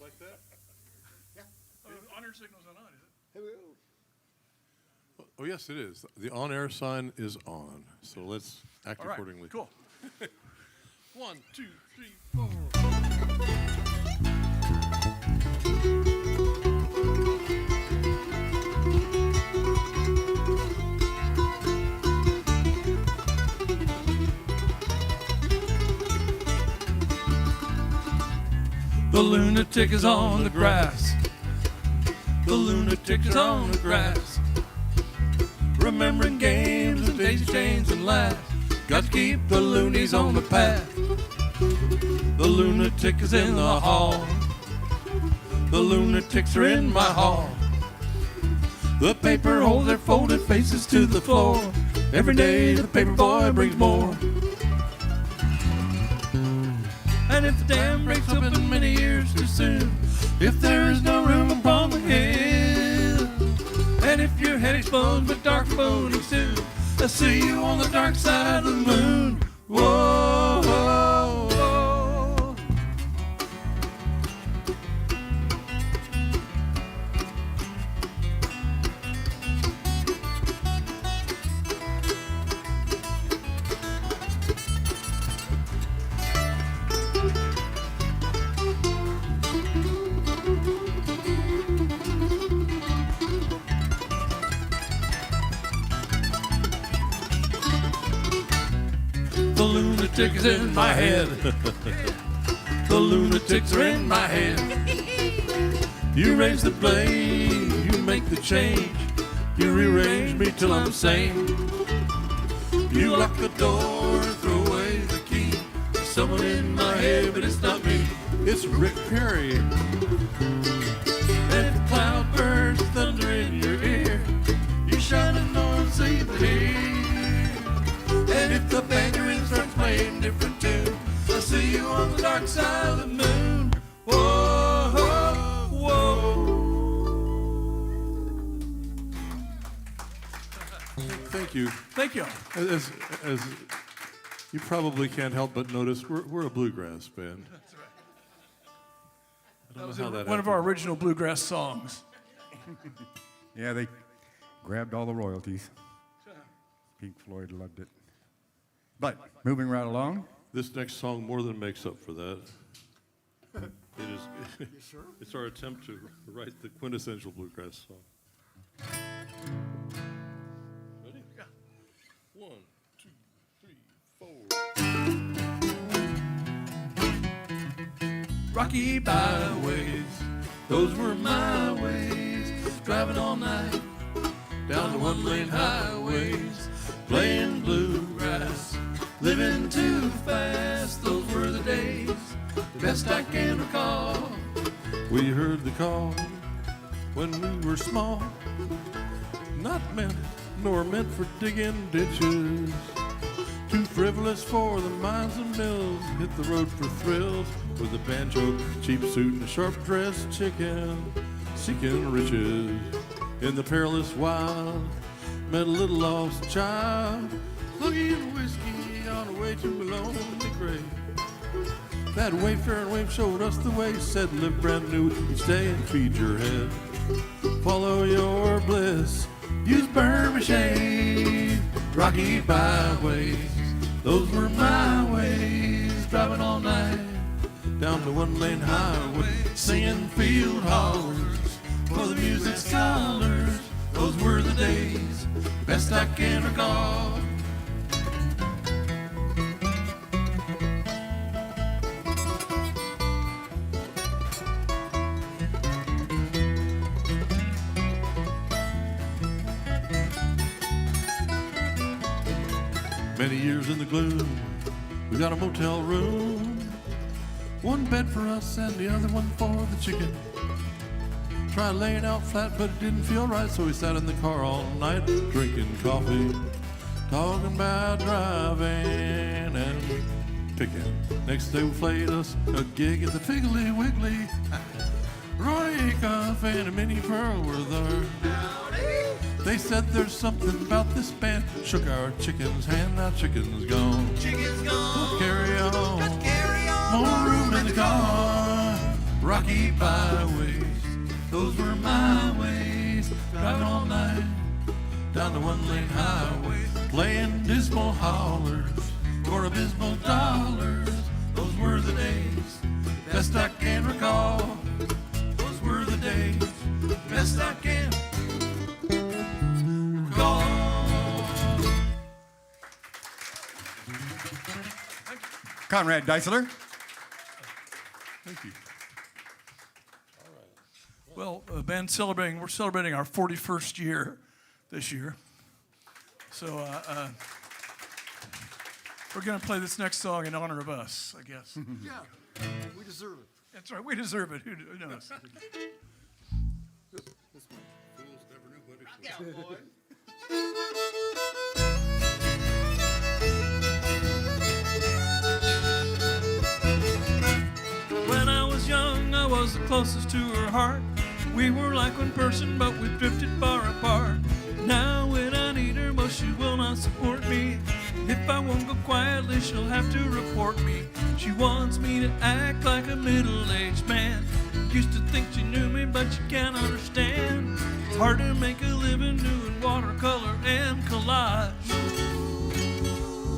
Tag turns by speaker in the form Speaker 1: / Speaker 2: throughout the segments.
Speaker 1: like that?
Speaker 2: On-air signal's not on, is it?
Speaker 1: Oh, yes, it is. The on-air sign is on. So let's act
Speaker 2: All right,
Speaker 1: accordingly.
Speaker 2: cool.
Speaker 1: 1, 2, 3, 4.
Speaker 2: The lunatic is on the grass. The lunatic is on the grass. Remembering games and daisy chains and laughs. Got to keep the loonies on the path. The lunatic is in the hall. The lunatics are in my hall. The paper holds their folded faces to the floor. Every day the paper boy brings more. And if the dam breaks open many years too soon, if there is no room upon the hill, and if your head explodes but dark phoning soon, I'll see you on the dark side of the moon. Whoa, whoa, whoa. The lunatic is in my head. The lunatics are in my head. You raise the blade, you make the change. You rearrange me till I'm sane. You lock the door and throw away the key. There's someone in my head, but it's not me.
Speaker 1: It's Rick Perry.
Speaker 2: And if the cloud bursts thunder in your ear, you shine a noise so you can hear. And if the banjo starts playing different tune, I'll see you on the dark side of the moon. Whoa, whoa, whoa.
Speaker 1: Thank you.
Speaker 2: Thank you.
Speaker 1: As you probably can't help but notice, we're a bluegrass band.
Speaker 2: That's right.
Speaker 1: I don't know how that
Speaker 2: One of our original bluegrass songs.
Speaker 3: Yeah, they grabbed all the royalties. Pink Floyd loved it. But moving right along.
Speaker 1: This next song more than makes up for that. It is. It's our attempt to write the quintessential bluegrass song. Ready?
Speaker 2: Yeah.
Speaker 1: 1, 2, 3, 4.
Speaker 2: Rocky byways, those were my ways. Driving all night down the one-lane highways, playing bluegrass, living too fast. Those were the days, best I can recall.
Speaker 1: We heard the call when we were small, not meant nor meant for digging ditches. Too frivolous for the mines and mills, hit the road for thrills with a banjo, cheap suit, and a sharp-dressed chicken, seeking riches in the perilous wild. Met a little lost child, looking whiskey on the way to a lonely grave. That wayfaring wave showed us the way, said live brand new each day and feed your head. Follow your bliss, use Burma shade, rocky byways. Those were my ways, driving all night down the one-lane highway, singing field hollers for the music's colors. Those were the days, best I can recall. Many years in the gloom, we got a motel room. One bed for us and the other one for the chicken. Tried laying out flat, but it didn't feel right, so we sat in the car all night, drinking coffee, talking about driving and picking. Next day we played us a gig at the Piggly Wiggly. Roy Acuff and Minnie Pearl were there. They said there's something about this band. Shook our chicken's hand, now chicken's gone.
Speaker 2: Chicken's gone.
Speaker 1: Let's carry on.
Speaker 2: Let's carry on.
Speaker 1: More room in the car.
Speaker 2: rocky byways. Those were my ways, driving all night down the one-lane highway, playing dismal hollers for abysmal dollars. Those were the days, best I can recall. Those were the days, best I can recall.
Speaker 3: Conrad Deisler.
Speaker 1: Thank you.
Speaker 2: Well, we're celebrating our 41st year this year. So we're going to play this next song in honor of us, I guess.
Speaker 4: Yeah, we deserve it.
Speaker 2: That's right, we deserve it. Who knows? When I was young, I was the closest to her heart. We were like one person, but we drifted far apart. Now when I need her most, she will not support me. If I won't go quietly, she'll have to report me. She wants me to act like a middle-aged man. Used to think she knew me, but she can't understand. It's hard to make a living doing watercolor and collage.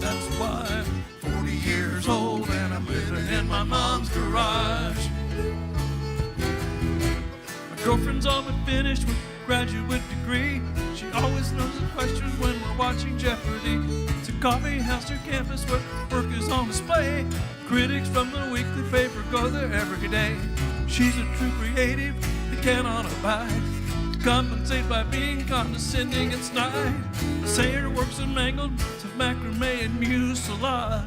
Speaker 2: That's why I'm 40 years old and I'm living in my mom's garage. My girlfriend's all but finished with a graduate degree. She always knows the questions when we're watching Jeopardy. It's a coffee house to campus where work is on display. Critics from the weekly paper go there every day. She's a true creative that cannot abide to compensate by being condescending and snide. Say her works are mangled to macrame and mucilage.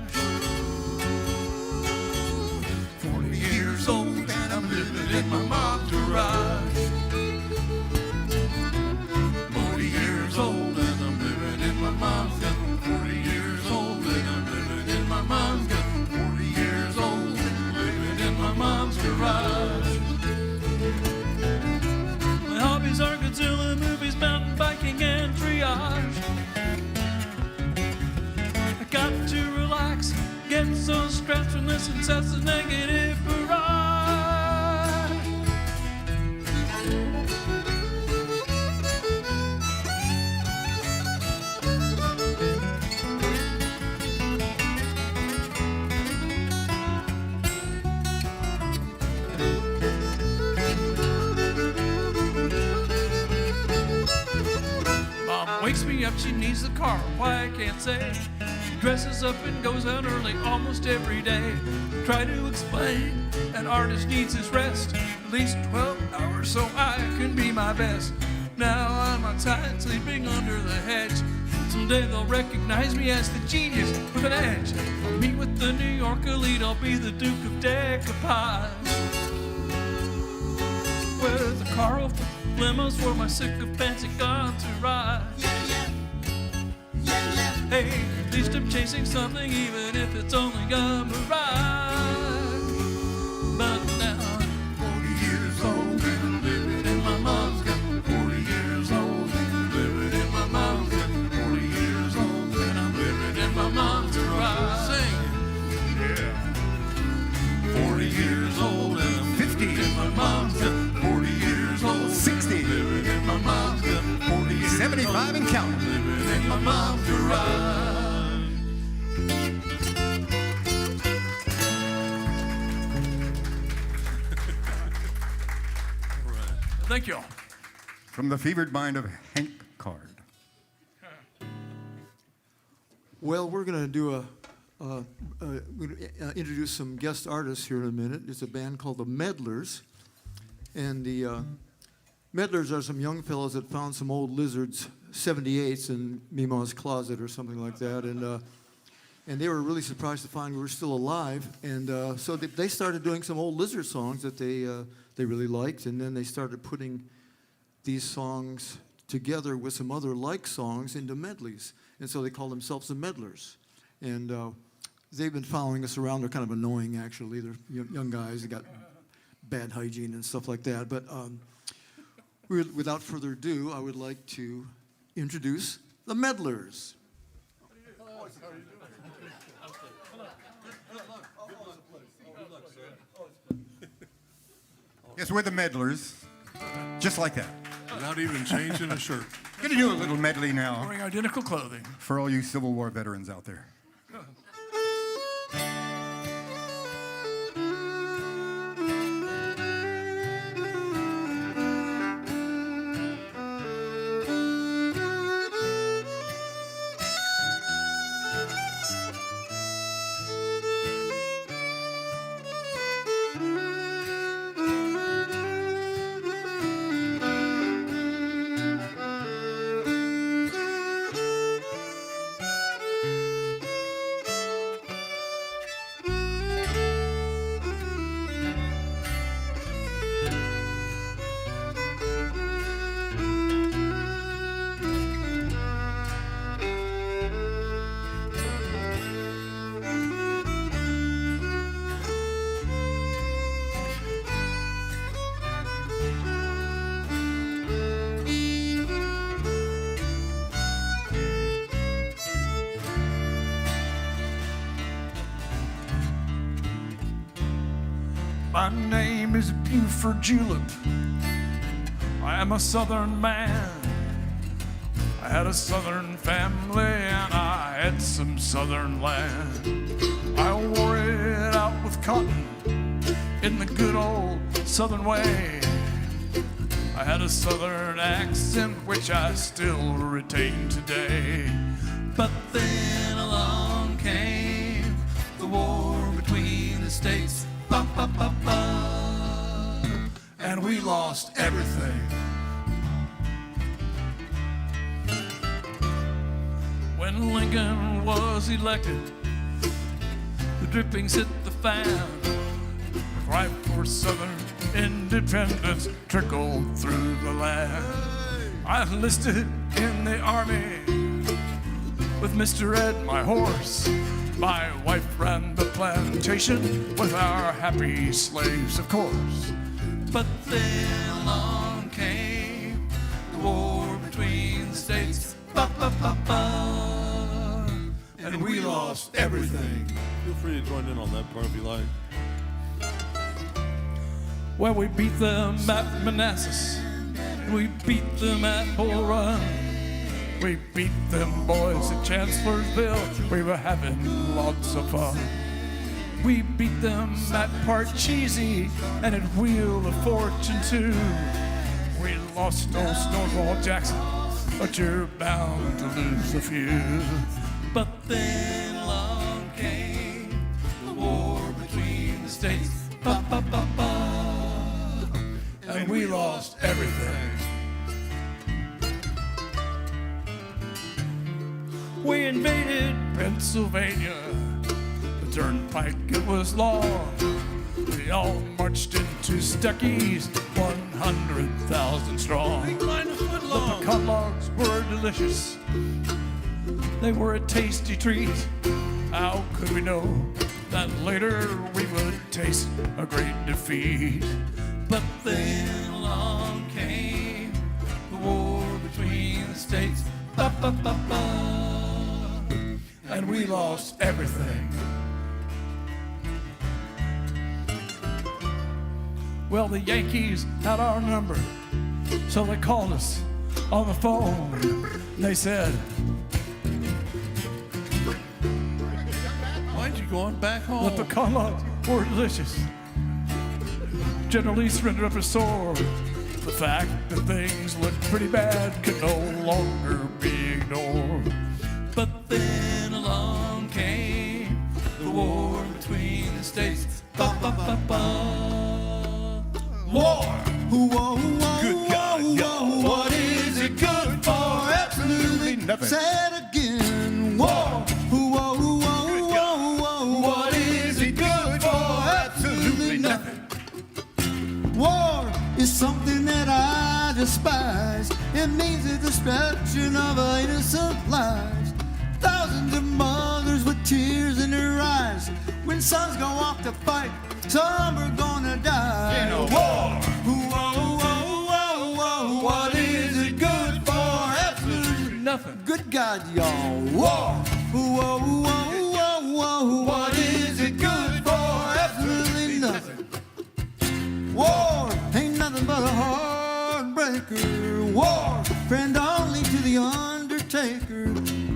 Speaker 2: 40 years old and I'm living in my mom's garage. 40 years old and I'm living in my mom's garage. 40 years old and I'm living in my mom's garage. 40 years old and living in my mom's garage. My hobbies are Godzilla movies, mountain biking, and triage. I got to relax, get so stressed from this incessant negative barrage. Mom wakes me up, she needs the car, why I can't say. She dresses up and goes out early almost every day. Try to explain, an artist needs his rest, at least 12 hours so I can be my best. Now I'm outside sleeping under the hedge. Someday they'll recognize me as the genius with an edge. I'll meet with the New York elite, I'll be the Duke of Decoupage. With a car full of limos for my sycophantic entourage. Hey, at least I'm chasing something, even if it's only a mirage. But now I'm 40 years old and I'm living in my mom's garage. 40 years old and I'm living in my mom's garage. 40 years old and I'm living in my mom's garage. Sing, yeah. 40 years old and I'm
Speaker 3: 50
Speaker 2: in my mom's garage. 40 years old,
Speaker 3: 60,
Speaker 2: living in my mom's garage. 40 years
Speaker 3: 75 and counting.
Speaker 2: living in my mom's garage. Thank you all.
Speaker 3: From the fevered mind of Hank Card.
Speaker 4: Well, we're going to do introduce some guest artists here in a minute. It's a band called the Meddlers. And the Meddlers are some young fellows that found some old Lizards 78s in Mima's closet or something like that. And they were really surprised to find we were still alive. And so they started doing some old Lizard songs that they really liked. And then they started putting these songs together with some other like songs into medleys. And so they call themselves the Meddlers. And they've been following us around. They're kind of annoying, actually. They're young guys. They got bad hygiene and stuff like that. But without further ado, I would like to introduce the Meddlers.
Speaker 3: Yes, we're the meddlers. Just like that.
Speaker 1: Without even changing a shirt.
Speaker 3: Gonna do a little medley now
Speaker 2: Wearing identical clothing.
Speaker 3: for all you Civil War veterans out there.
Speaker 2: My name is Buford Julep. I am a southern man. I had a southern family and I had some southern land. I wore it out with cotton in the good old southern way. I had a southern accent which I still retain today. But then along came the war between the states. Ba, ba, ba, ba. And we lost everything. When Lincoln was elected, the drippings hit the fan. The cry for Southern independence trickled through the land. I enlisted in the army with Mr. Ed, my horse. My wife ran the plantation with our happy slaves, of course. But then along came the war between the states. Ba, ba, ba, ba. And we lost everything.
Speaker 1: Feel free to join in on that part if you like.
Speaker 2: Well, we beat them at Manassas. We beat them at Bull Run. We beat them boys at Chancellorsville. We were having lots of fun. We beat them at Parcheesi and at Wheel of Fortune too. We lost old Stonewall Jackson, but you're bound to lose a few. But then along came the war between the states. Ba, ba, ba, ba. And we lost everything. We invaded Pennsylvania. The turnpike, it was long. We all marched into Stuckey's, 100,000 strong. The pecan logs were delicious. They were a tasty treat. How could we know that later we would taste a great defeat? But then along came the war between the states. Ba, ba, ba, ba. And we lost everything. Well, the Yankees had our number, so they called us on the phone. They said,
Speaker 1: Why'd you go on back home?
Speaker 2: the pecan logs were delicious. General Lee surrendered up his sword. The fact that things looked pretty bad could no longer be ignored. But then along came the war between the states. Ba, ba, ba, ba. War!
Speaker 3: Good God, y'all.
Speaker 4: What is it good for? Absolutely
Speaker 3: nothing.
Speaker 4: Say it again. War! What is it good for? Absolutely nothing. War is something that I despise. It means the destruction of innocent lives. Thousands of mothers with tears in their eyes. When sons go off to fight, some are gonna die.
Speaker 3: In a war.
Speaker 4: What is it good for? Absolutely
Speaker 2: Nothing.
Speaker 4: good God, y'all. War. What is it good for? Absolutely nothing. War breaker. War, friend only to the undertaker.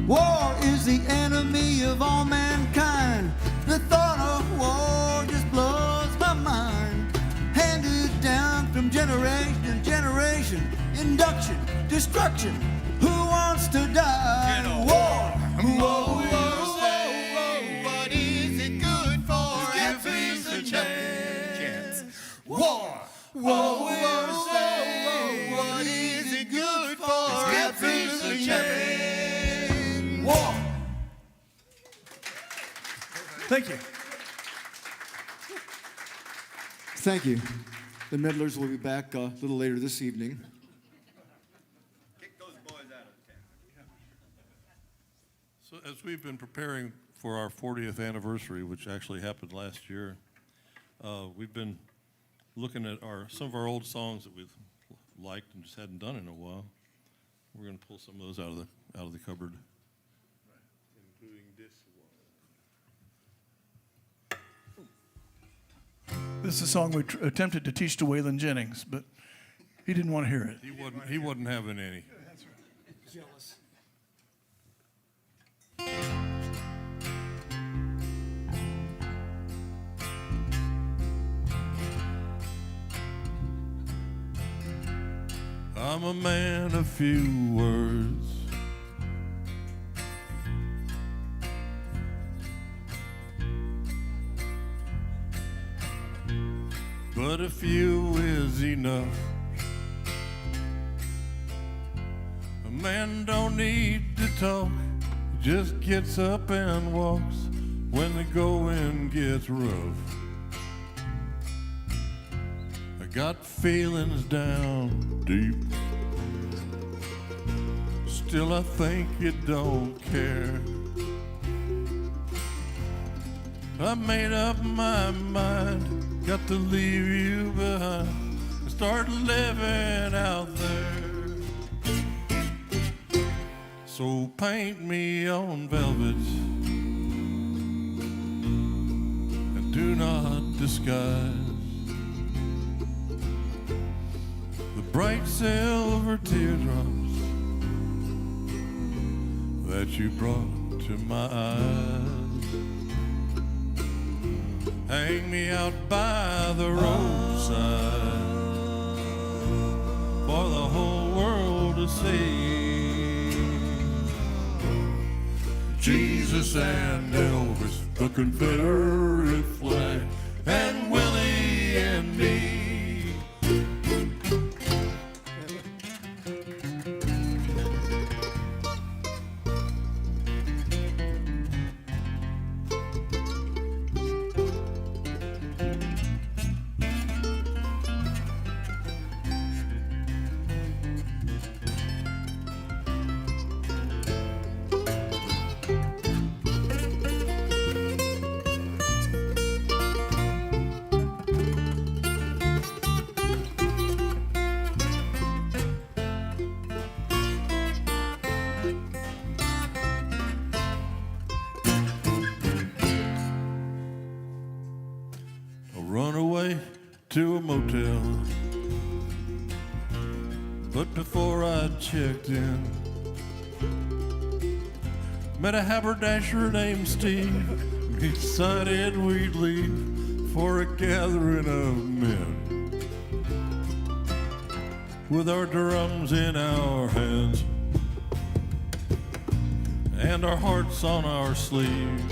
Speaker 4: War is the enemy of all mankind. The thought of war just blows my mind. Handed down from generation to generation. Induction, destruction. Who wants to die? War. Whoa, whoa, whoa, what is it good for? Give peace a chance. War. Whoa, whoa, whoa, what is it good for? Give peace a chance. War.
Speaker 2: Thank you.
Speaker 4: Thank you. The Meddlers will be back a little later this evening.
Speaker 3: Kick those boys out of town.
Speaker 1: So as we've been preparing for our 40th anniversary, which actually happened last year, we've been looking at some of our old songs that we've liked and just hadn't done in a while. We're going to pull some of those out of the cupboard, including this one.
Speaker 2: This is a song we attempted to teach to Waylon Jennings, but he didn't want to hear it.
Speaker 1: He wasn't having any.
Speaker 4: Jealous.
Speaker 1: I'm a man of few words. But a few is enough. A man don't need to talk, he just gets up and walks when the going gets rough. I got feelings down deep, still I think you don't care. I made up my mind, got to leave you behind and start living out there. So paint me on velvet and do not disguise the bright silver teardrops that you brought to my eyes. Hang me out by the roadside for the whole world to see. Jesus and Elvis, the Confederate flag, and Willie and me. Run away to a motel, but before I checked in, met a haberdasher named Steve. He decided we'd leave for a gathering of men, with our drums in our hands and our hearts on our sleeves.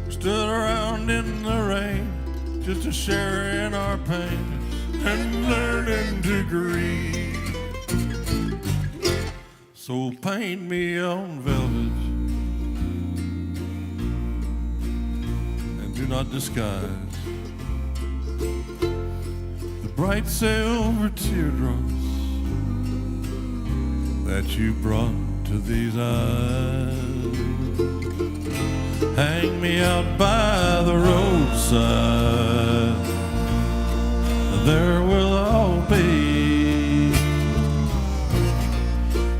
Speaker 1: Stood around in the rain just to share in our pain and learning to grieve. So paint me on velvet and do not disguise the bright silver teardrops that you brought to these eyes. Hang me out by the roadside, there will all be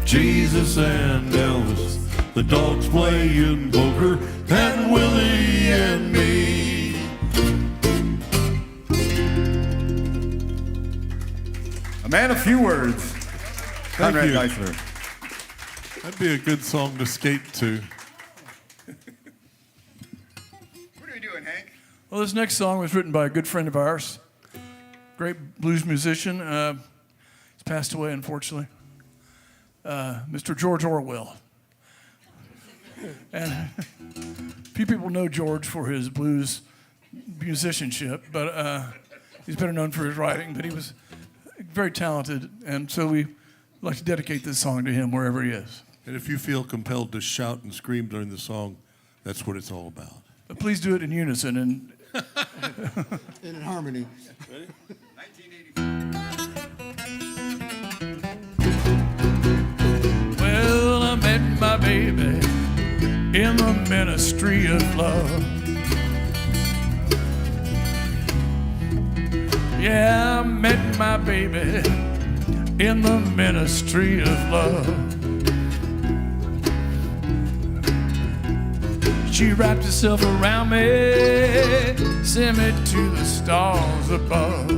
Speaker 1: Jesus and Elvis, the dogs playing poker, and Willie and me.
Speaker 3: A man of few words. Conrad
Speaker 1: you.
Speaker 3: Geisler.
Speaker 1: That'd be a good song to skate to.
Speaker 3: What are you doing, Hank?
Speaker 2: Well, this next song was written by a good friend of ours, great blues musician. He's passed away, unfortunately. Mr. George Orwell. And few people know George for his blues musicianship, but he's better known for his writing. But he was very talented, and so we like to dedicate this song to him wherever he is.
Speaker 1: And if you feel compelled to shout and scream during the song, that's what it's all about.
Speaker 2: But please do it in unison and
Speaker 4: And in harmony.
Speaker 1: Ready?
Speaker 3: 1984.
Speaker 2: well, I met my baby in the ministry of love. Yeah, I met my baby in the ministry of love. She wrapped herself around me, sent me to the stars above.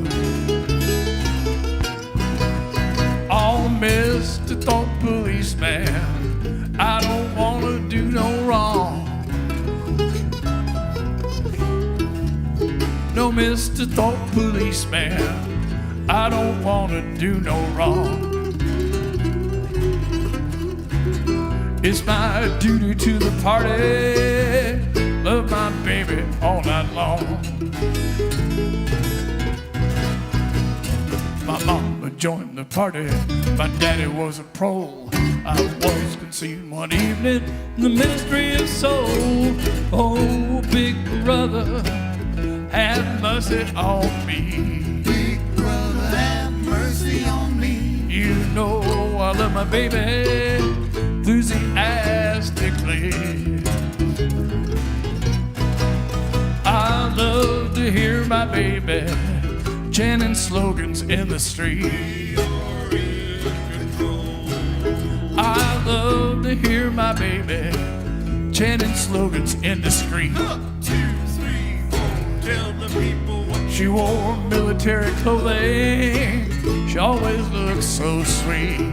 Speaker 2: Oh, Mr. Thought Policeman, I don't want to do no wrong. No, Mr. Thought Policeman, I don't want to do no wrong. It's my duty to the party, love my baby all night long. My mama joined the party, my daddy was a pro. I was conceived one evening in the ministry of soul. Oh, big brother, have mercy on me.
Speaker 5: Big brother, have mercy on me.
Speaker 2: You know I love my baby enthusiastically. I love to hear my baby chanting slogans in the street. I love to hear my baby chanting slogans in the street.
Speaker 1: 1, 2, 3, 4. Tell the people what
Speaker 2: She wore military clothing. She always looked so sweet.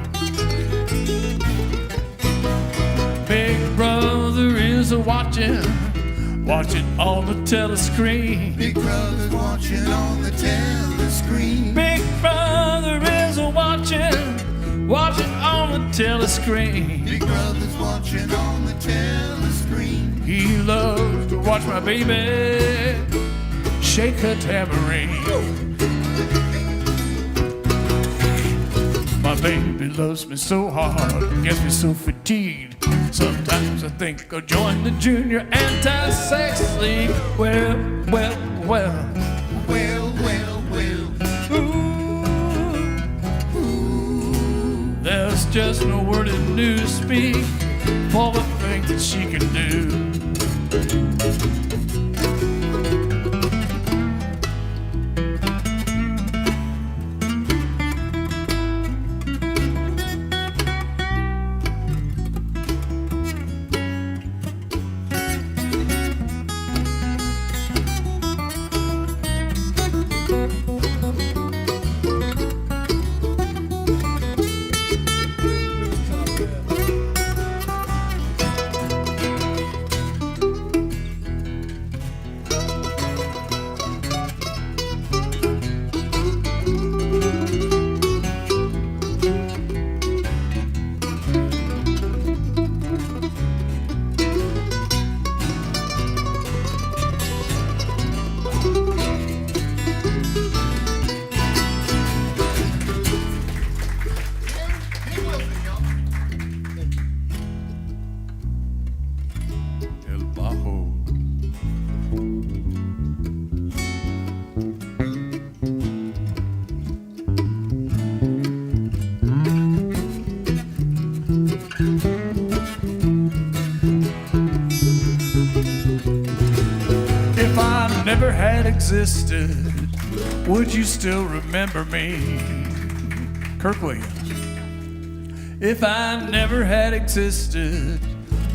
Speaker 2: Big brother is a watching on the telescreen.
Speaker 5: Big brother's watching on the telescreen.
Speaker 2: Big brother is a watching on the telescreen.
Speaker 5: Big brother's watching on the telescreen.
Speaker 2: He loves to watch my baby shake her tambourine. My baby loves me so hard, gets me so fatigued. Sometimes I think I'll join the Junior Anti-Sex League. Well, well, well.
Speaker 5: Well, well, well.
Speaker 2: Ooh. There's just no word in newspeak for the things that she can do.
Speaker 1: El Bajo.
Speaker 2: If I never had existed, would you still remember me? Kirk Williams. If I never had existed,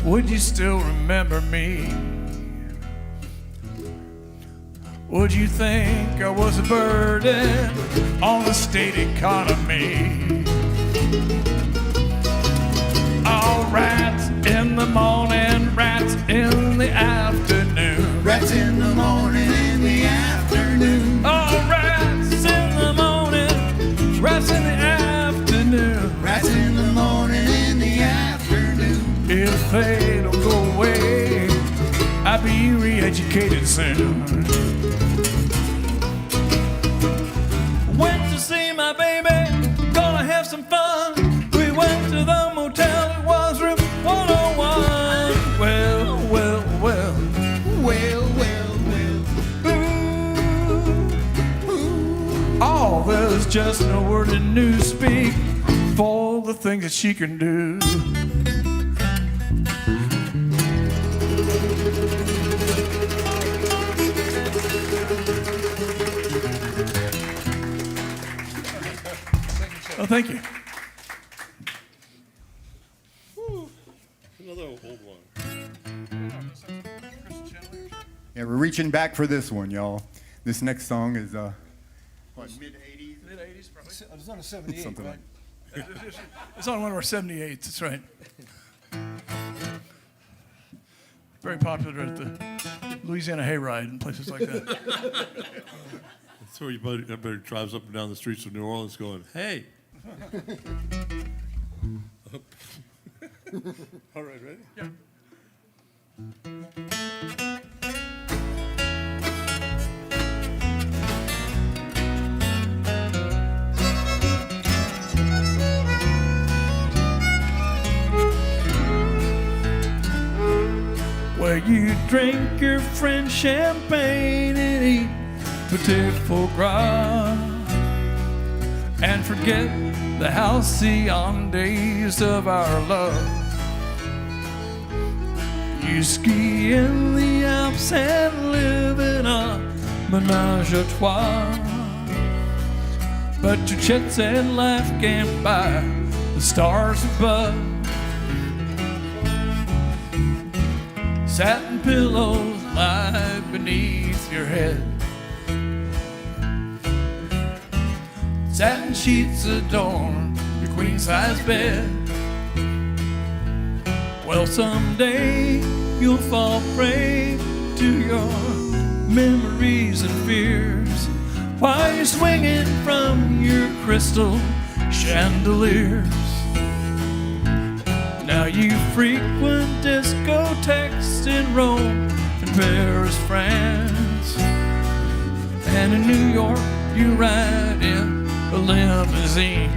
Speaker 2: would you still remember me? Would you think I was a burden on the state economy? All rats in the morning, rats in the afternoon.
Speaker 5: Rats in the morning, in the afternoon.
Speaker 2: All rats in the morning, rats in the afternoon.
Speaker 5: Rats in the morning, in the afternoon.
Speaker 2: If they don't go away, I'll be re-educated soon. Went to see my baby, gonna have some fun. We went to the motel, it was room 101. Well, well, well,
Speaker 5: Well, well, well.
Speaker 2: ooh. Oh, there's just no word in newspeak for the things that she can do. Oh, thank you.
Speaker 1: Another old one.
Speaker 3: Yeah, we're reaching back for this one, y'all. This next song is what, mid-'80s?
Speaker 2: Mid-'80s, probably.
Speaker 4: It's on a 78,
Speaker 3: Something
Speaker 4: right?
Speaker 3: like
Speaker 2: It's on one of our 78s, that's right. Very popular at the Louisiana Hayride and places like that.
Speaker 1: So everybody drives up and down the streets of New Orleans going, hey. All right, ready?
Speaker 2: Yeah. Where you drink your friend's champagne and eat petit foie gras and forget the halcyon days of our love. You ski in the Alps and live in a menage a trois, but your jet set life can't buy the stars above. Satin pillows lie beneath your head. Satin sheets adorn your queen-size bed. Well, someday you'll fall prey to your memories and fears while you're swinging from your crystal chandeliers. Now you frequent discotheques in Rome and Paris, France, and in New York you ride in a limousine.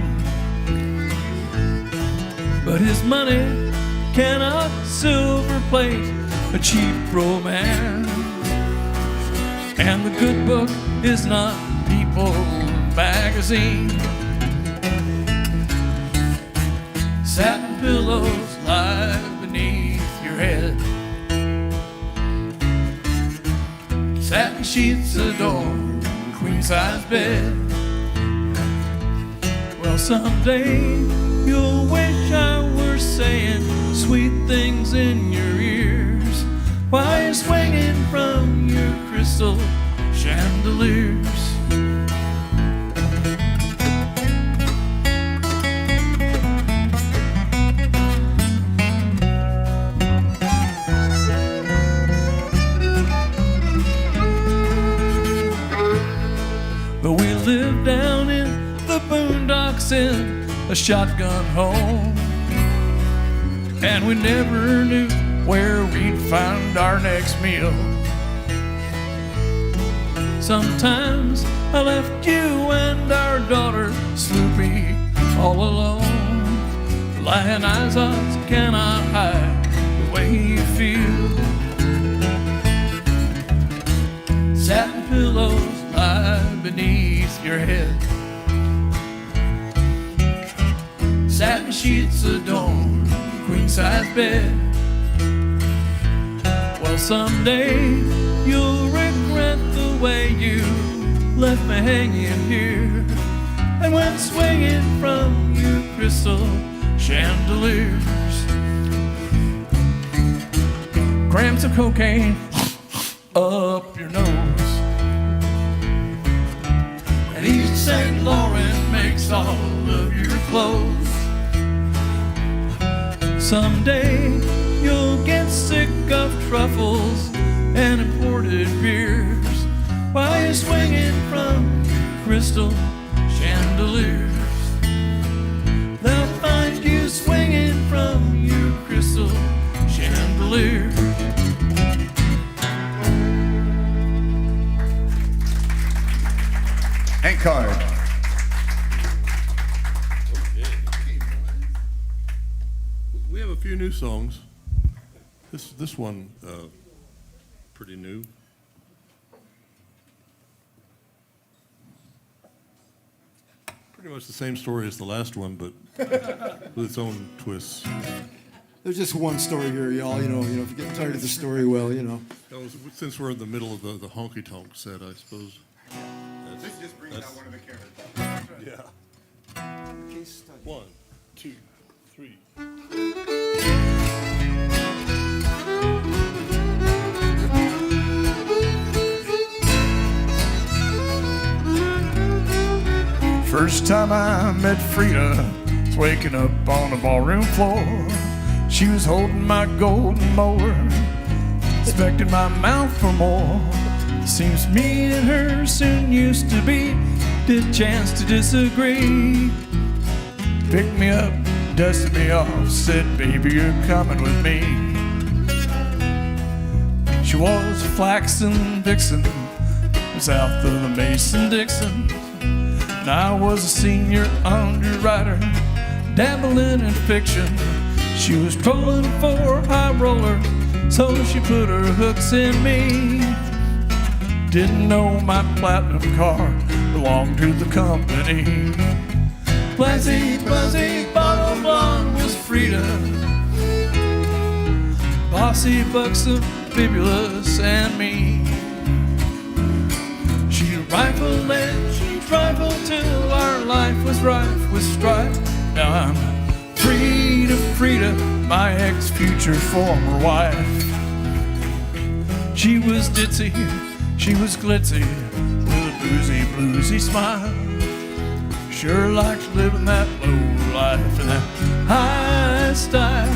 Speaker 2: But his money cannot silver plate a cheap romance, and the good book is not People magazine. Satin pillows lie beneath your head. Satin sheets adorn your queen-size bed. Well, someday you'll wish I were saying sweet things in your ears while you're swinging from your crystal chandeliers. But we lived down in the boondocks in a shotgun home, and we never knew where we'd find our next meal. Sometimes I left you and our daughter Sloopy all alone. Lying eyes odds cannot hide the way you feel. Satin pillows lie beneath your head. Satin sheets adorn your queen-size bed. Well, someday you'll regret the way you left me hanging here, and went swinging from your crystal chandeliers. Grams of cocaine up your nose. St. Laurent makes all of your clothes. Someday you'll get sick of truffles and imported beers while you're swinging from crystal chandeliers. They'll find you swinging from your crystal chandelier.
Speaker 3: Hank Card.
Speaker 1: We have a few new songs. This one, pretty new. Pretty much the same story as the last one, but with its own twists.
Speaker 4: There's just one story here, y'all. You know, if you're getting tired of the story, well, you know.
Speaker 1: Since we're in the middle of the honky-tonk set, I suppose.
Speaker 3: This just brings out one of the characters.
Speaker 1: Yeah.
Speaker 4: Case study.
Speaker 1: 1, 2, 3.
Speaker 2: First time I met Frida, was waking up on the ballroom floor. She was holding my golden mower, expecting my mouth for more. Seems me and her soon used to be, did chance to disagree. Picked me up, dusted me off, said, baby, you're coming with me. She was a flaxen vixen, south of the Mason-Dixon. And I was a senior underwriter, dabbling in fiction. She was trolling for a high roller, so she put her hooks in me. Didn't know my platinum car belonged to the company. Blasey, buzzy, bottle blonde was Frida. Bossy, buxom, fibulous, and me. She rifled and she trifled till our life was rife with strife. Now I'm Frida, my ex-future former wife. She was ditzy, she was glitzy, with a boozy, bluesy smile. Sure liked living that low life in that high style.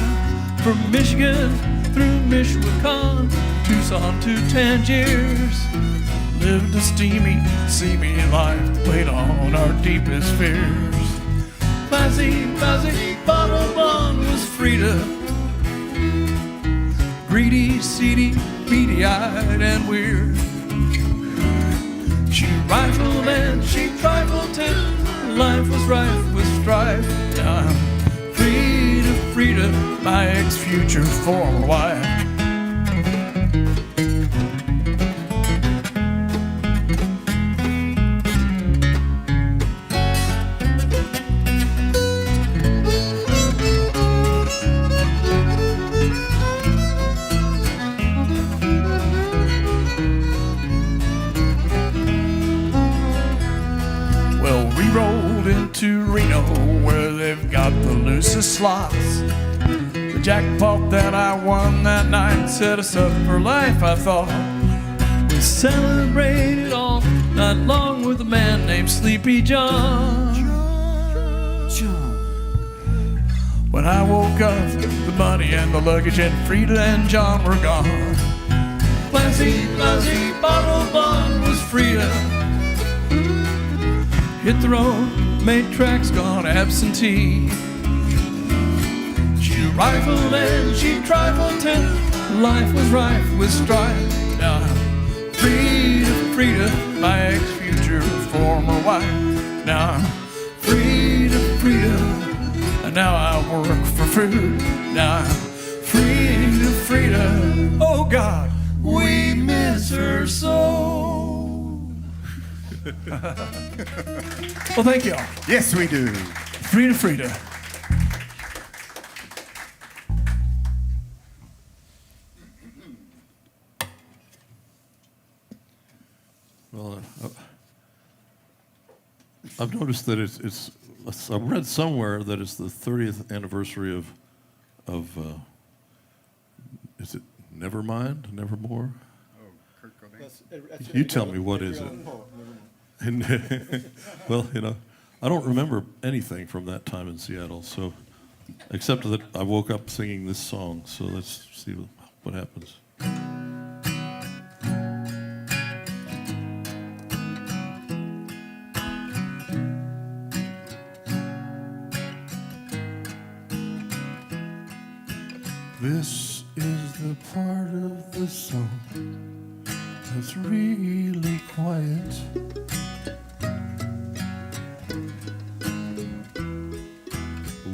Speaker 2: From Michigan through Michoacan, Tucson to Tangiers. Lived a steamy, seamy life that played on our deepest fears. Classy, bottle blonde was Frida. Greedy, seedy, beady-eyed and weird. She rifled and she trifled till life was rife with strife. Now I'm Frida, my ex-future former wife. To Reno, where they've got the loosest slots. The jackpot that I won that night set us up for life, I thought. We celebrated all night long with a man named Sleepy John. When I woke up, the money and the luggage and Frida and John were gone. Classy, bottle blonde was Frida. Hit the road, made tracks, gone absentee. She rifled and she trifled till life was rife with strife. Now I'm Frida, my ex-future former wife. Now I'm Frida, and now I work for food. Now I'm Frida, oh God, we miss her so. Well, thank you all.
Speaker 3: Yes, we do.
Speaker 2: Frida.
Speaker 1: Well, I've noticed that it's I read somewhere that it's the 30th anniversary of is it Nevermind, Nevermore?
Speaker 3: Oh, Kurt Cobain.
Speaker 1: You tell me, what is it? And well, I don't remember anything from that time in Seattle, so except that I woke up singing this song. So let's see what happens. This is the part of the song that's really quiet.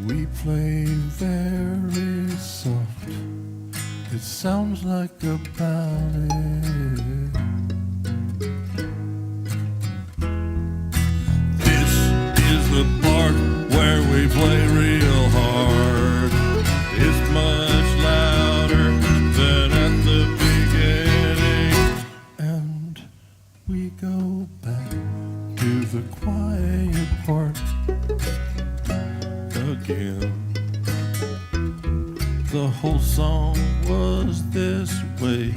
Speaker 1: We play very soft. It sounds like a ballad. This is the part where we play real hard. It's much louder than at the beginning. And we go back to the quiet part again. The whole song was this way.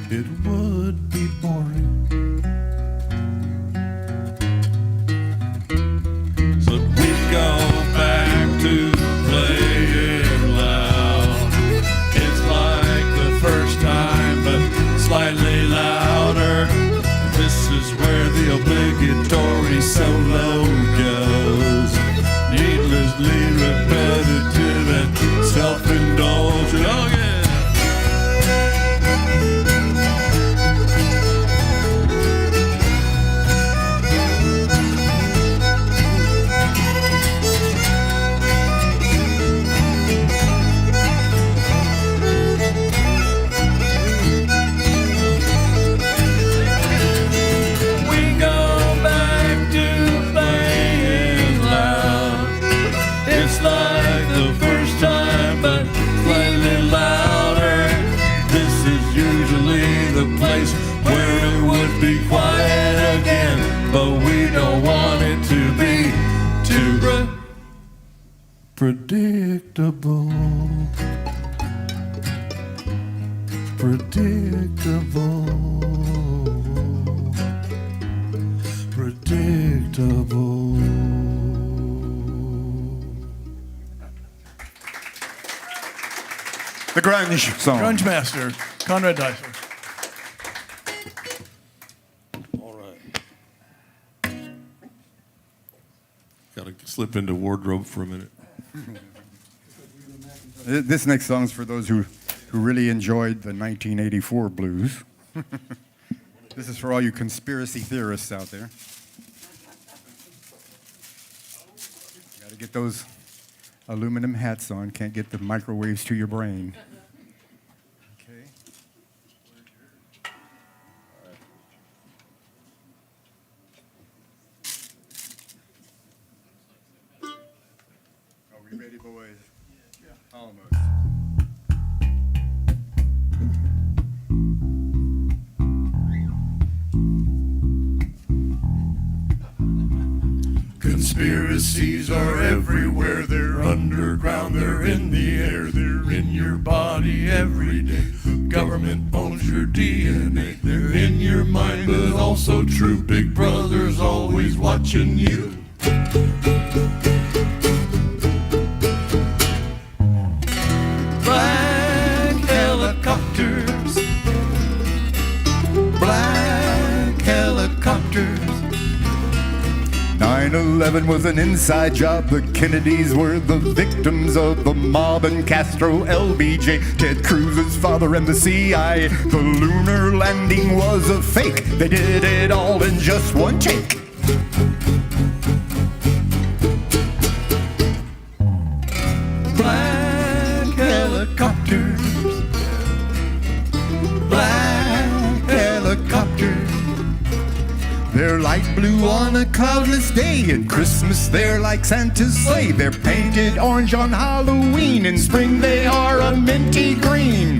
Speaker 1: It would be boring. So we go back to playing loud. It's like the first time, but slightly louder. This is where the obligatory solo goes. Needlessly repetitive and self-indulgent. Oh yeah. We go back to playing loud. It's like the first time, but slightly louder. This is usually the place where it would be quiet again, but we don't want it to be too predictable. Predictable. Predictable.
Speaker 3: The grunge song.
Speaker 2: Grunge master, Conrad Deiser.
Speaker 1: All right. Got to slip into wardrobe for a minute.
Speaker 3: This next song is for those who really enjoyed the 1984 blues. This is for all you conspiracy theorists out there. Got to get those aluminum hats on. Can't get the microwaves to your brain. Okay. Are we ready, boys? Yeah. Almost.
Speaker 1: Conspiracies are everywhere. They're underground, they're in the air, they're in your body every day. Government owns your DNA. They're in your mind, but also true. Big Brother's always watching you. Black helicopters. Black helicopters.
Speaker 3: 9/11 was an inside job. The Kennedys were the victims of the mob and Castro, LBJ, Ted Cruz's father and the CIA. The lunar landing was a fake. They did it all in just one take.
Speaker 1: Black helicopters. Black helicopters.
Speaker 3: They're light blue on a cloudless day. At Christmas they're like Santa's sleigh. They're painted orange on Halloween. In spring they are a minty green.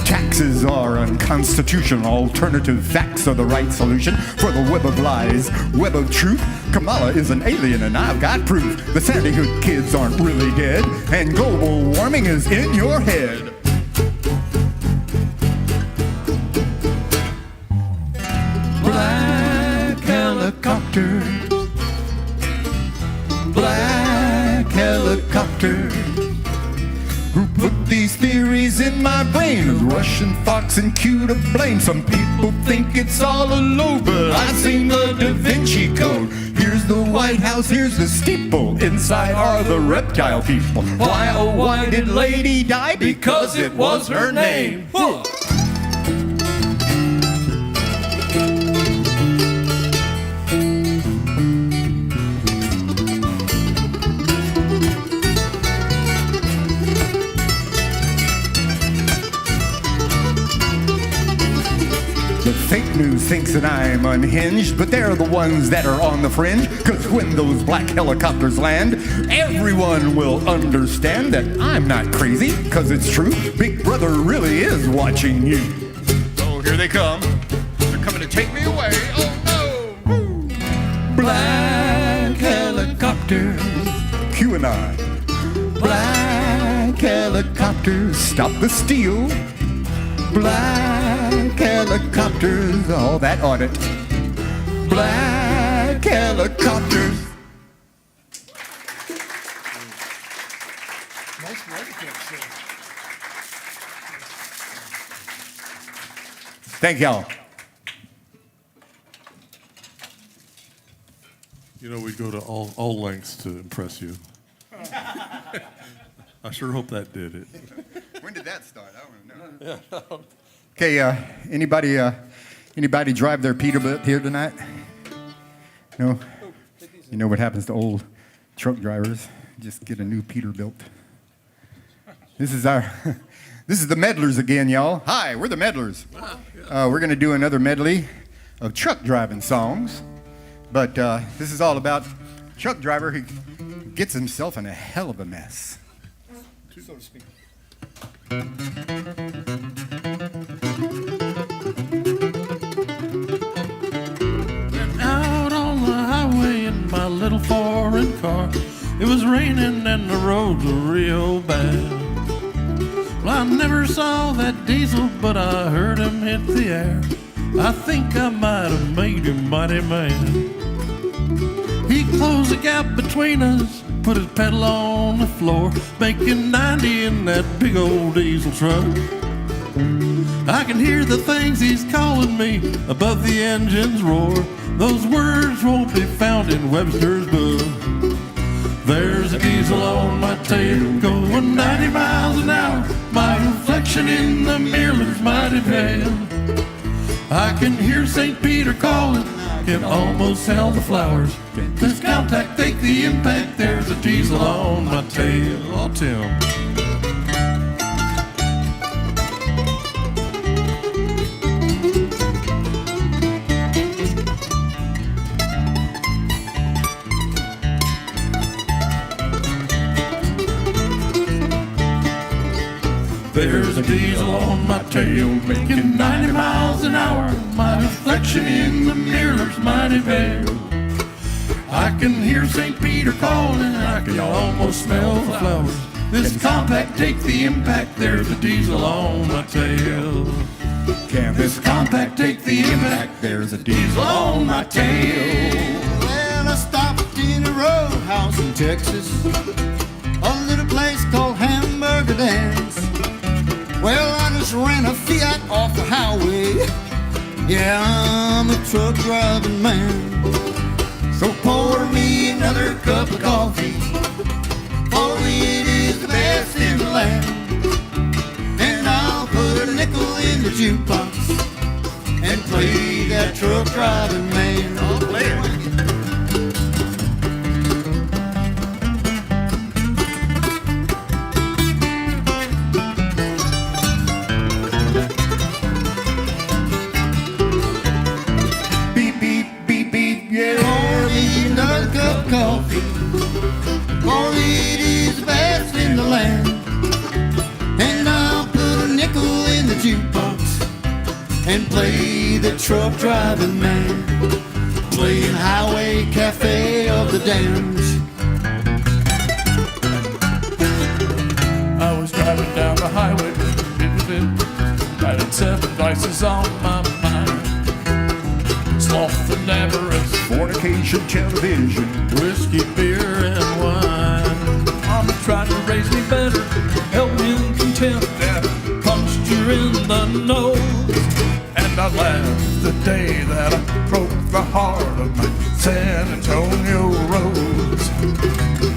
Speaker 3: Taxes are unconstitutional. Alternative facts are the right solution for the web of lies, web of truth. Kamala is an alien and I've got proof. The Sandy Hook kids aren't really dead, and global warming is in your head. Black helicopters, black helicopters. Who put these theories in my brain? Russian Fox and Q to blame. Some people think it's all a low, but I've seen the Da Vinci Code. Here's the White House, here's the steeple. Inside are the reptile people. Why, oh, why did Lady die? Because it was her name. Huh. Fake news thinks that I'm unhinged, but they're the ones that are on the fringe. Cause when those black helicopters land, everyone will understand that I'm not crazy, cause it's true. Big Brother really is watching you. So here they come. They're coming to take me away. Oh no! Woo. Black helicopters, QAnon. Black helicopters, stop the steal. Black helicopters, all that audit. Black helicopters.
Speaker 4: Nice writing,
Speaker 3: Thank y'all.
Speaker 1: You know, we go to all lengths to impress you. I sure hope that did it.
Speaker 3: When did that start? I don't know. Okay, anybody drive their Peterbilt here tonight? No? You know what happens to old truck drivers? Just get a new Peterbilt. This is the Meddlers again, y'all. Hi, we're the Meddlers. We're going to do another medley of truck driving songs. But this is all about a truck driver who gets himself in a hell of a mess. So to speak.
Speaker 1: Out on the highway in my little foreign car, it was raining and the roads were real bad. Well, I never saw that diesel, but I heard him hit the air. I think I might have made him mighty mad. He closed the gap between us, put his pedal on the floor, making 90 in that big old diesel truck. I can hear the things he's calling me above the engine's roar. Those words won't be found in Webster's book. There's a diesel on my tail going 90 miles an hour. My reflection in the mirror's mighty pale. I can hear St. Peter calling, can almost smell the flowers. This contact, take the impact, there's a diesel on my tail. Oh, Tim. There's a diesel on my tail, making 90 miles an hour. My reflection in the mirror's mighty pale. I can hear St. Peter calling, I can almost smell the flowers. This compact, take the impact, there's a diesel on my tail. This compact, take the impact, there's a diesel on my tail.
Speaker 5: Well, I stopped in a roadhouse in Texas, a little place called Hamburger Dance. Well, I just ran a Fiat off the highway. Yeah, I'm a truck driving man. So pour me another cup of coffee, for it is the best in the land. And I'll put a nickel in the jukebox and play that truck driving man. I'll play it. Coffee, for it is the best in the land. And I'll put a nickel in the jukebox and play the truck driving man, playing Highway Cafe
Speaker 2: highway, riding 7 vices on my mind. Sloth and avarice,
Speaker 3: Fornication, television.
Speaker 1: Whiskey, beer, and wine.
Speaker 2: Mama tried to raise me better, held me in contempt, and punched you in the nose. And I laughed the day that I broke the heart of my San Antonio rose.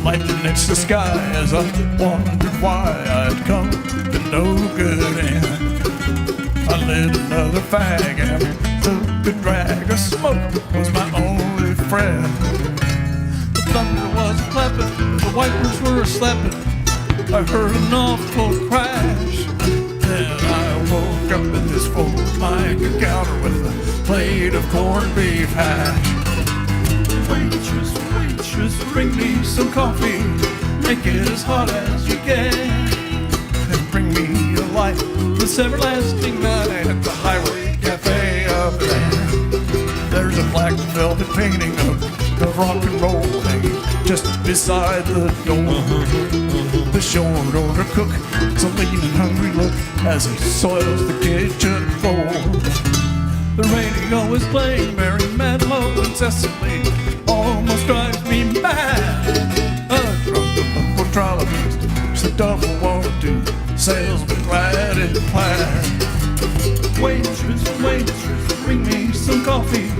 Speaker 2: Lightning hits the sky as I wondered why I'd come to no good end. I lit another fag and took a drag of smoke, was my only friend. The thunder was clapping, the wipers were slapping, I heard an awful crash. Then I woke up in this full mic encounter with a plate of corned beef hash. Waitress, waitress, bring me some coffee, make it as hot as you can, and bring me a light this everlasting night at the Highway Cafe up there. There's a black velvet painting of rock and roll hanging just beside the door. The short order cook, so lean and hungry look as he soils the kitchen floor. The radio is playing Mary Manilow incessantly, almost drives me mad. A drunk local trollopist, so double won't do, salesman clad in plaid. Waitress, waitress, bring me some coffee,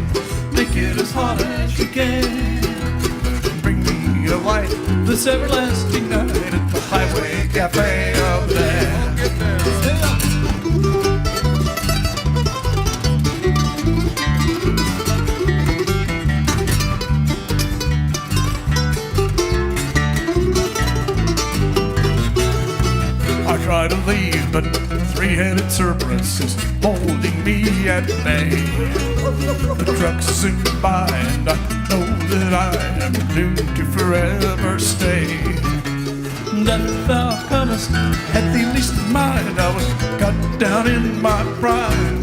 Speaker 2: make it as hot as you can. Bring me a light this everlasting night at the Highway Cafe up there. I try to leave, but three-headed Cerberus is holding me at bay. The trucks zoom by, and I know that I am doomed to forever stay. That thou comest, at the least of mind, I was cut down in my pride.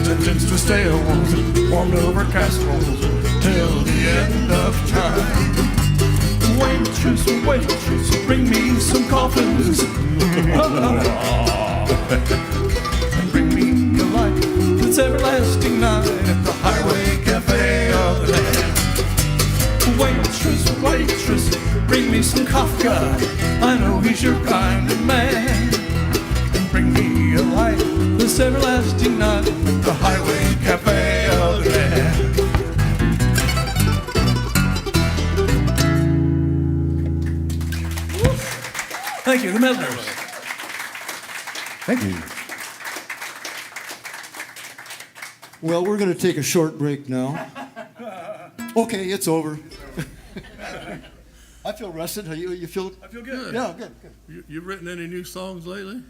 Speaker 2: Sentenced to stay a wolf, warmed over casseroles till the end of time. Waitress, waitress, bring me some coffins. And bring me a light this everlasting night at the Highway Cafe of there. Waitress, waitress, bring me some Kafka, I know he's your kind of man. And bring me a light this everlasting night at the Highway Cafe of there. Thank you, the Meddlers.
Speaker 3: Thank you.
Speaker 4: Well, we're going to take a short break now. Okay, it's over. I feel rested. You feel?
Speaker 2: I feel good.
Speaker 4: Yeah, good.
Speaker 1: You written any new songs lately?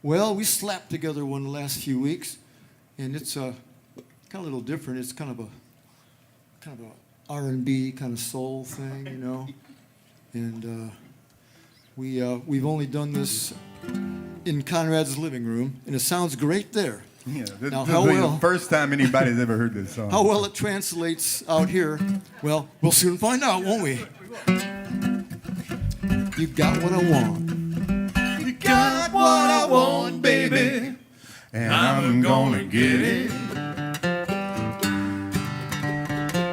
Speaker 4: Well, we slapped together one the last few weeks, and it's kind of a little different. It's kind of a R&B kind of soul thing, you know. And we've only done this in Conrad's living room, and it sounds great there.
Speaker 3: Yeah, this
Speaker 4: Now,
Speaker 3: will
Speaker 4: how
Speaker 3: be
Speaker 4: well-
Speaker 3: the first time anybody's ever heard this song.
Speaker 4: How well it translates out here, well, we'll soon find out, won't we? You got what I want.
Speaker 2: You got what I want, baby,
Speaker 3: And
Speaker 2: I'm gonna get it.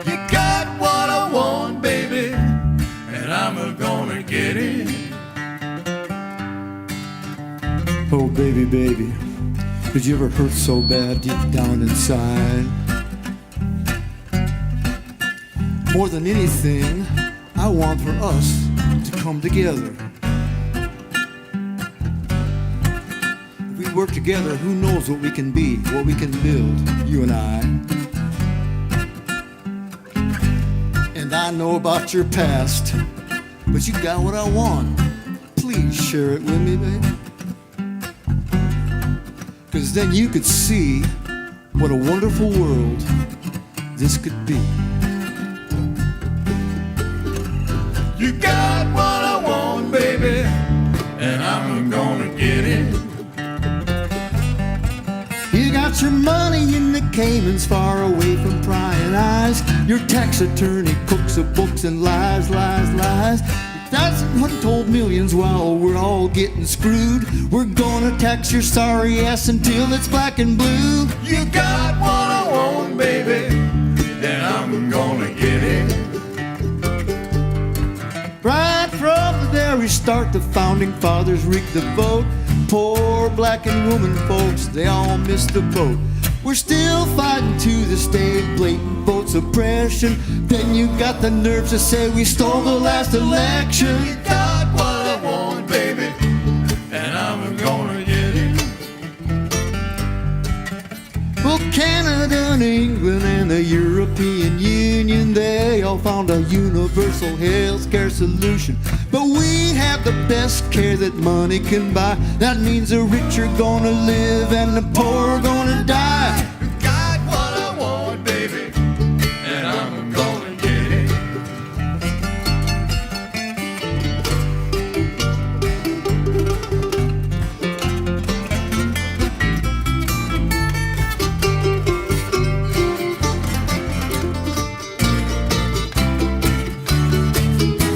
Speaker 2: You got what I want, baby, and I'm gonna get it.
Speaker 4: Oh, baby, baby, did you ever hurt so bad deep down inside? More than anything, I want for us to come together. If we work together, who knows what we can be, what we can build, you and I. And I know about your past, but you got what I want. Please share it with me, baby. 'Cause then you could see what a wonderful world this could be.
Speaker 2: You got what I want, baby, and I'm gonna get it.
Speaker 5: You got your money in the Caymans, far away from prying eyes.
Speaker 4: Your tax attorney cooks the books and lies, lies, lies. Your
Speaker 5: thousand untold millions while we're all getting screwed. We're gonna tax your sorry ass until it's black and blue.
Speaker 2: You got what I want, baby, and I'm gonna get it.
Speaker 5: Right from the very start, the founding fathers rigged the vote. Poor black and woman folks, they all missed the boat. We're still fighting to this day, blatant vote suppression. Then you got the nerves to say we stole the last election.
Speaker 2: You got what I want, baby, and I'm gonna get it.
Speaker 5: Well, Canada and England and the European Union, they all found a universal health care solution. But we have the best care that money can buy. That means the rich are gonna live and the poor are gonna die.
Speaker 2: You got what I want, baby, and I'm gonna get it.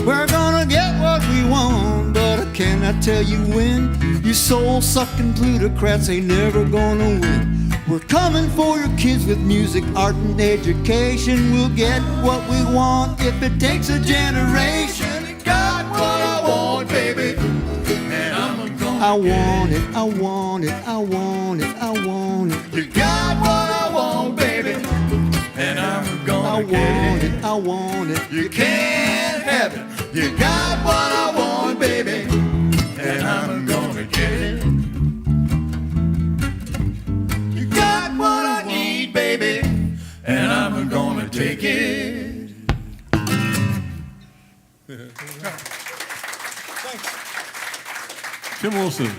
Speaker 5: We're gonna get what we want, but I cannot tell you when. You soul-sucking plutocrats ain't never gonna win. We're coming for your kids with music, art, and education. We'll get what we want if it takes a generation.
Speaker 2: You got what I want, baby, and I'm gonna
Speaker 5: I
Speaker 2: get
Speaker 5: want it, I want it, I want it, I want it.
Speaker 2: You got what I want, baby, and I'm
Speaker 5: I
Speaker 2: gonna
Speaker 5: want
Speaker 2: get
Speaker 5: it, I want it.
Speaker 2: You can't have it. You got what I want, baby, and I'm gonna get it. You got what I need, baby, and I'm gonna take it.
Speaker 1: Tim Wilson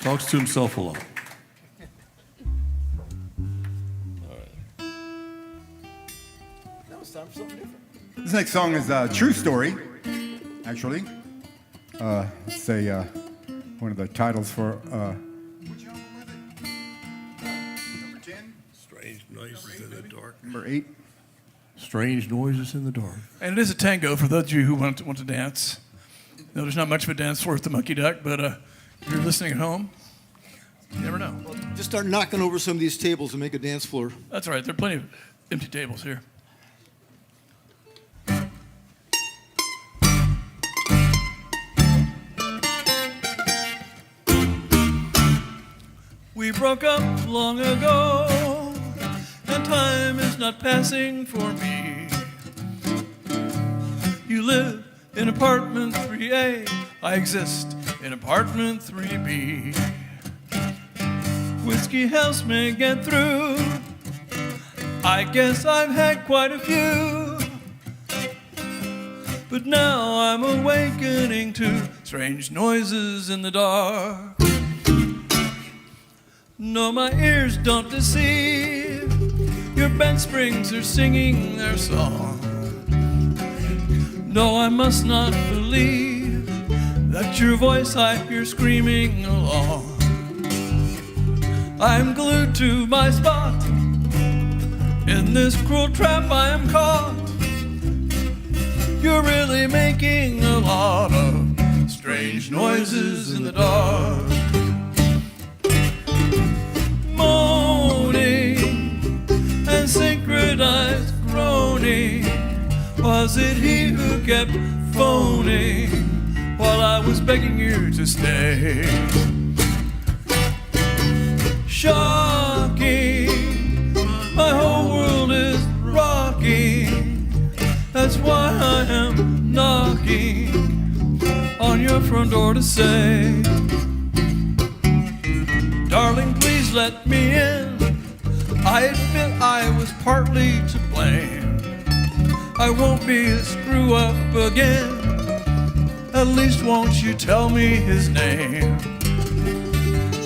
Speaker 1: talks to himself a lot.
Speaker 3: This next song is a true story, actually. It's one of the titles for which album was it? Number 10?
Speaker 1: Strange noises in the dark.
Speaker 3: Number 8?
Speaker 1: Strange noises in the dark.
Speaker 2: And it is a tango for those of you who want to dance. No, there's not much of a dance floor at the Monkey Duck, but if you're listening at home, you never know.
Speaker 4: Just start knocking over some of these tables and make a dance floor.
Speaker 2: That's all right. There are plenty of empty tables here. We broke up long ago, and time is not passing for me. You live in apartment 3A, I exist in apartment 3B. Whiskey helps me get through, I guess I've had quite a few. But now I'm awakening to strange noises in the dark. No, my ears don't deceive. Your bed springs are singing their song. No, I must not believe that your voice I hear screaming along. I'm glued to my spot. In this cruel trap I am caught. You're really making a lot of strange noises in the dark. Moaning and synchronized groaning. Was it he who kept phoning while I was begging you to stay? Shocking, my whole world is rocking. That's why I am knocking on your front door to say, darling, please let me in. I admit I was partly to blame. I won't be a screw up again. At least won't you tell me his name?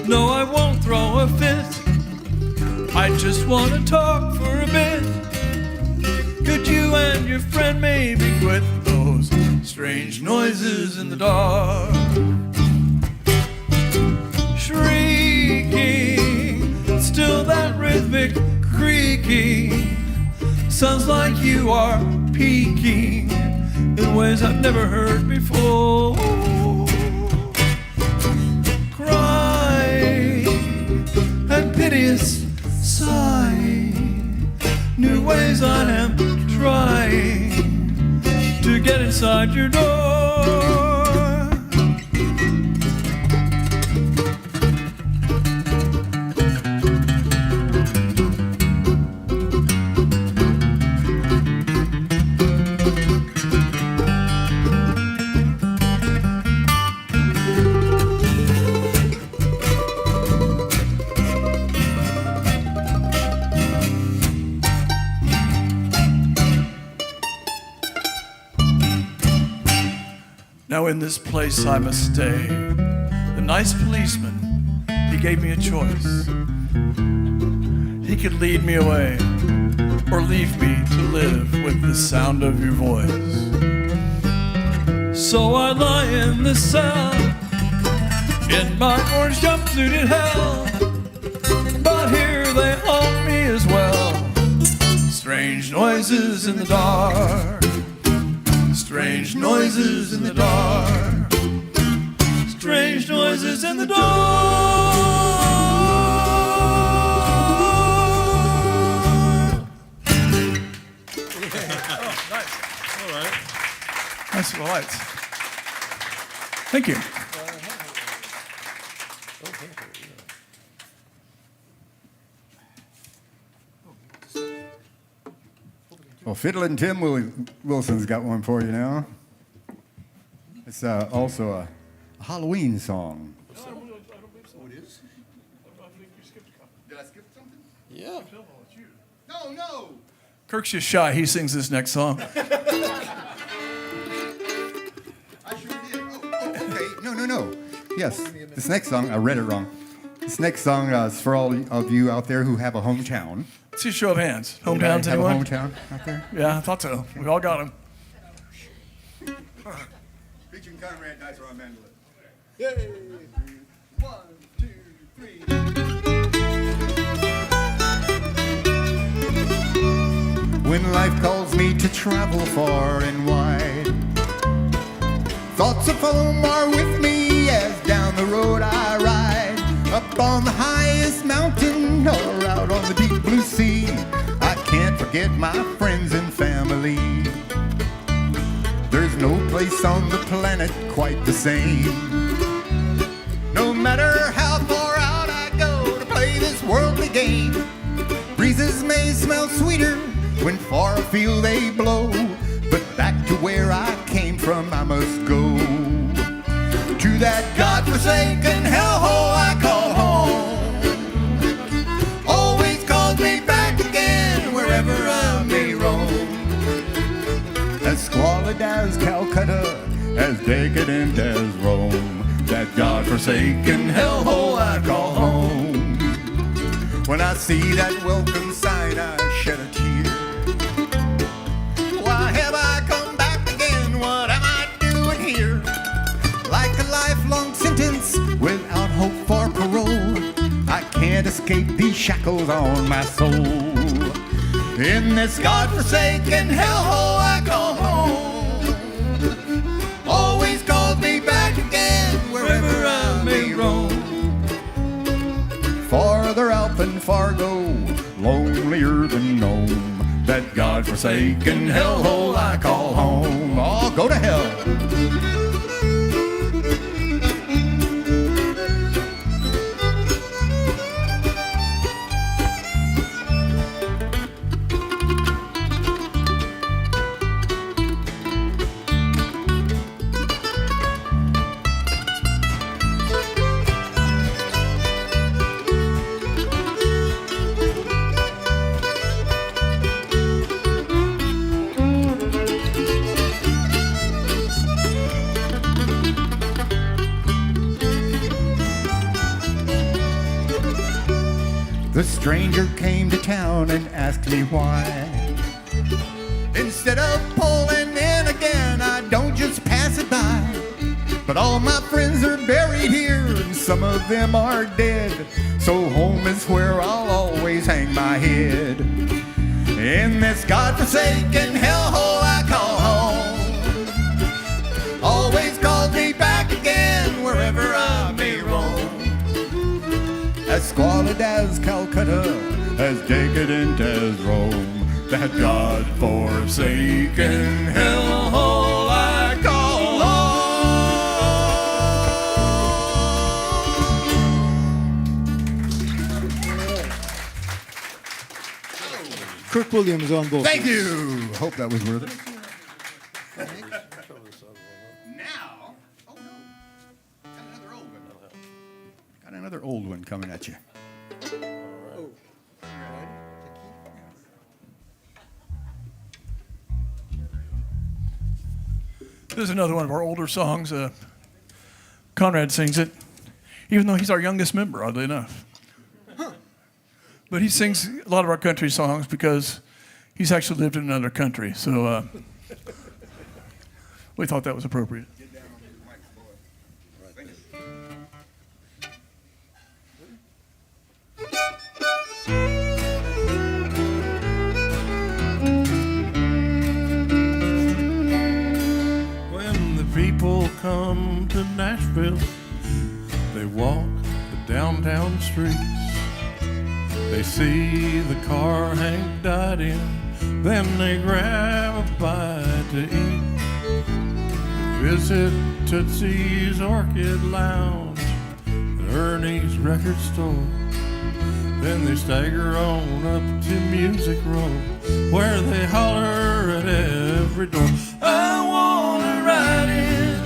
Speaker 2: No, I won't throw a fit. I just want to talk for a bit. Could you and your friend maybe quit those strange noises in the dark? Shrieking, still that rhythmic creaking. Sounds like you are peeking voice I've never heard before. Cry and piteous sigh, new ways I am trying to get inside your door. Now in this place I must stay. The nice policeman, he gave me a choice. He could lead me away or leave me to live with the sound of your voice. So I lie in this cell in my orange jumpsuit in hell, but here they haunt me as well. Strange noises in the dark, strange noises in the dark, strange noises in the dark. Oh, nice.
Speaker 1: All right.
Speaker 2: Nice little lights. Thank you.
Speaker 3: Well, Fiddlin' Tim Wilson's got one for you now. It's also a Halloween song.
Speaker 1: Oh, it is?
Speaker 3: Did I skip something?
Speaker 1: Yeah.
Speaker 3: No.
Speaker 2: Kirk's just shy. He sings this next song.
Speaker 3: I sure did. Oh, okay. No. Yes, this next song, I read it wrong. This next song is for all of you out there who have a hometown.
Speaker 2: Let's see a show of hands.
Speaker 3: Anybody
Speaker 2: Hometowns,
Speaker 3: have
Speaker 2: anyone?
Speaker 3: a hometown out there?
Speaker 2: Yeah, I thought so. We all got them.
Speaker 3: Featuring Conrad Dice on mandolin.
Speaker 4: Yay!
Speaker 3: 1, 2, 3. When life calls me to travel far and wide, thoughts of home are with me as down the road I ride. Up on the highest mountain or out on the deep blue sea, I can't forget my friends and family. There's no place on the planet quite the same. No matter how far out I go to play this worldly game, breezes may smell sweeter when far afield they blow, but back to where I came from I must go. To that godforsaken hellhole I call home. Always calls me back again wherever I may roam. As squalid as Calcutta, as decadent as Rome, that godforsaken hellhole I call home. When I see that welcome sign, I shed a tear. Why have I come back again? What am I doing here? Like a lifelong sentence without hope for parole, I can't escape these shackles on my soul. In this godforsaken hellhole I call home, always calls me back again wherever I may roam. Farther out than Fargo, lonelier than Nome, that godforsaken hellhole I call home. Oh, go to hell. The stranger came to town and asked me why. Instead of pulling in again, I don't just pass it by. But all my friends are buried here and some of them are dead. So home is where I'll always hang my head. In this godforsaken hellhole I call home, as decadent as Rome, that God-forsaken hellhole I call home.
Speaker 4: Kirk Williams on vocals.
Speaker 3: Thank you. Hope that was worth it. Now, oh no, got another old one coming at you.
Speaker 2: This is another one of our older songs. Conrad sings it, even though he's our youngest member, oddly enough. But he sings a lot of our country songs because he's actually lived in another country. So we thought that was appropriate.
Speaker 1: When the people come to Nashville, they walk the downtown streets. They see the car Hank died in, then they grab a bite to eat. They visit Tootsie's Orchid Lounge and Ernie's record store. Then they stagger on up to Music Row, where they holler at every door, I wanna ride in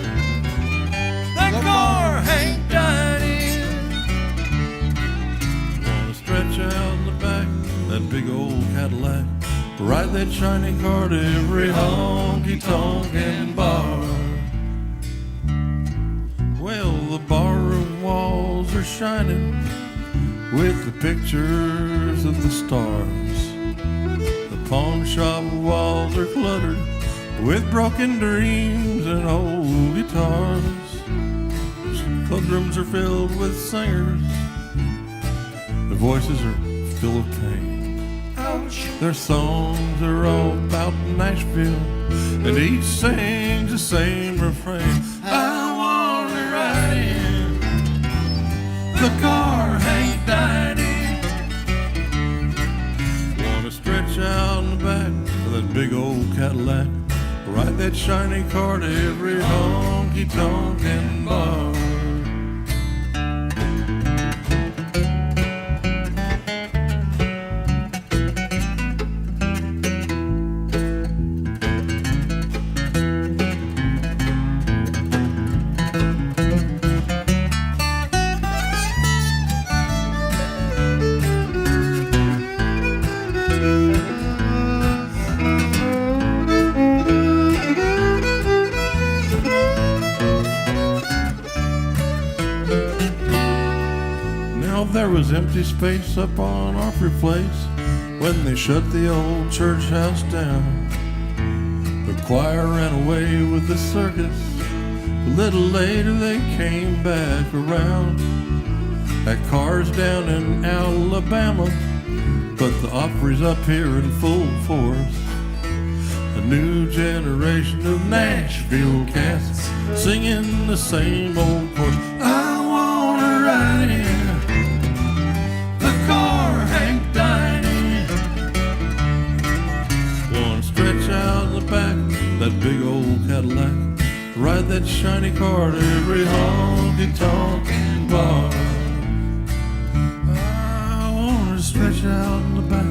Speaker 1: that car Hank died in. Wanna stretch out in the back that big old Cadillac, ride that shiny car to every honky-tonkin' bar. Well, the barroom walls are shining with the pictures of the stars. The pawn shop walls are cluttered with broken dreams and old guitars. Club rooms are filled with singers. Their voices are full of pain. Their songs are all about Nashville, and each sings the same refrain. I wanna ride in the car Hank died in. Wanna stretch out in the back of that big old Cadillac, ride that shiny car to every honky-tonkin' bar. There was empty space up on Offrey Place when they shut the old church house down. The choir ran away with the circus. A little later they came back around. That car's down in Alabama, but the Opry's up here in full force. A new generation of Nashville cats singing the same old chorus. I wanna ride in the car Hank died in. Wanna stretch out in the back that big old Cadillac, ride that shiny car to every honky-tonkin' bar. I wanna stretch out in the back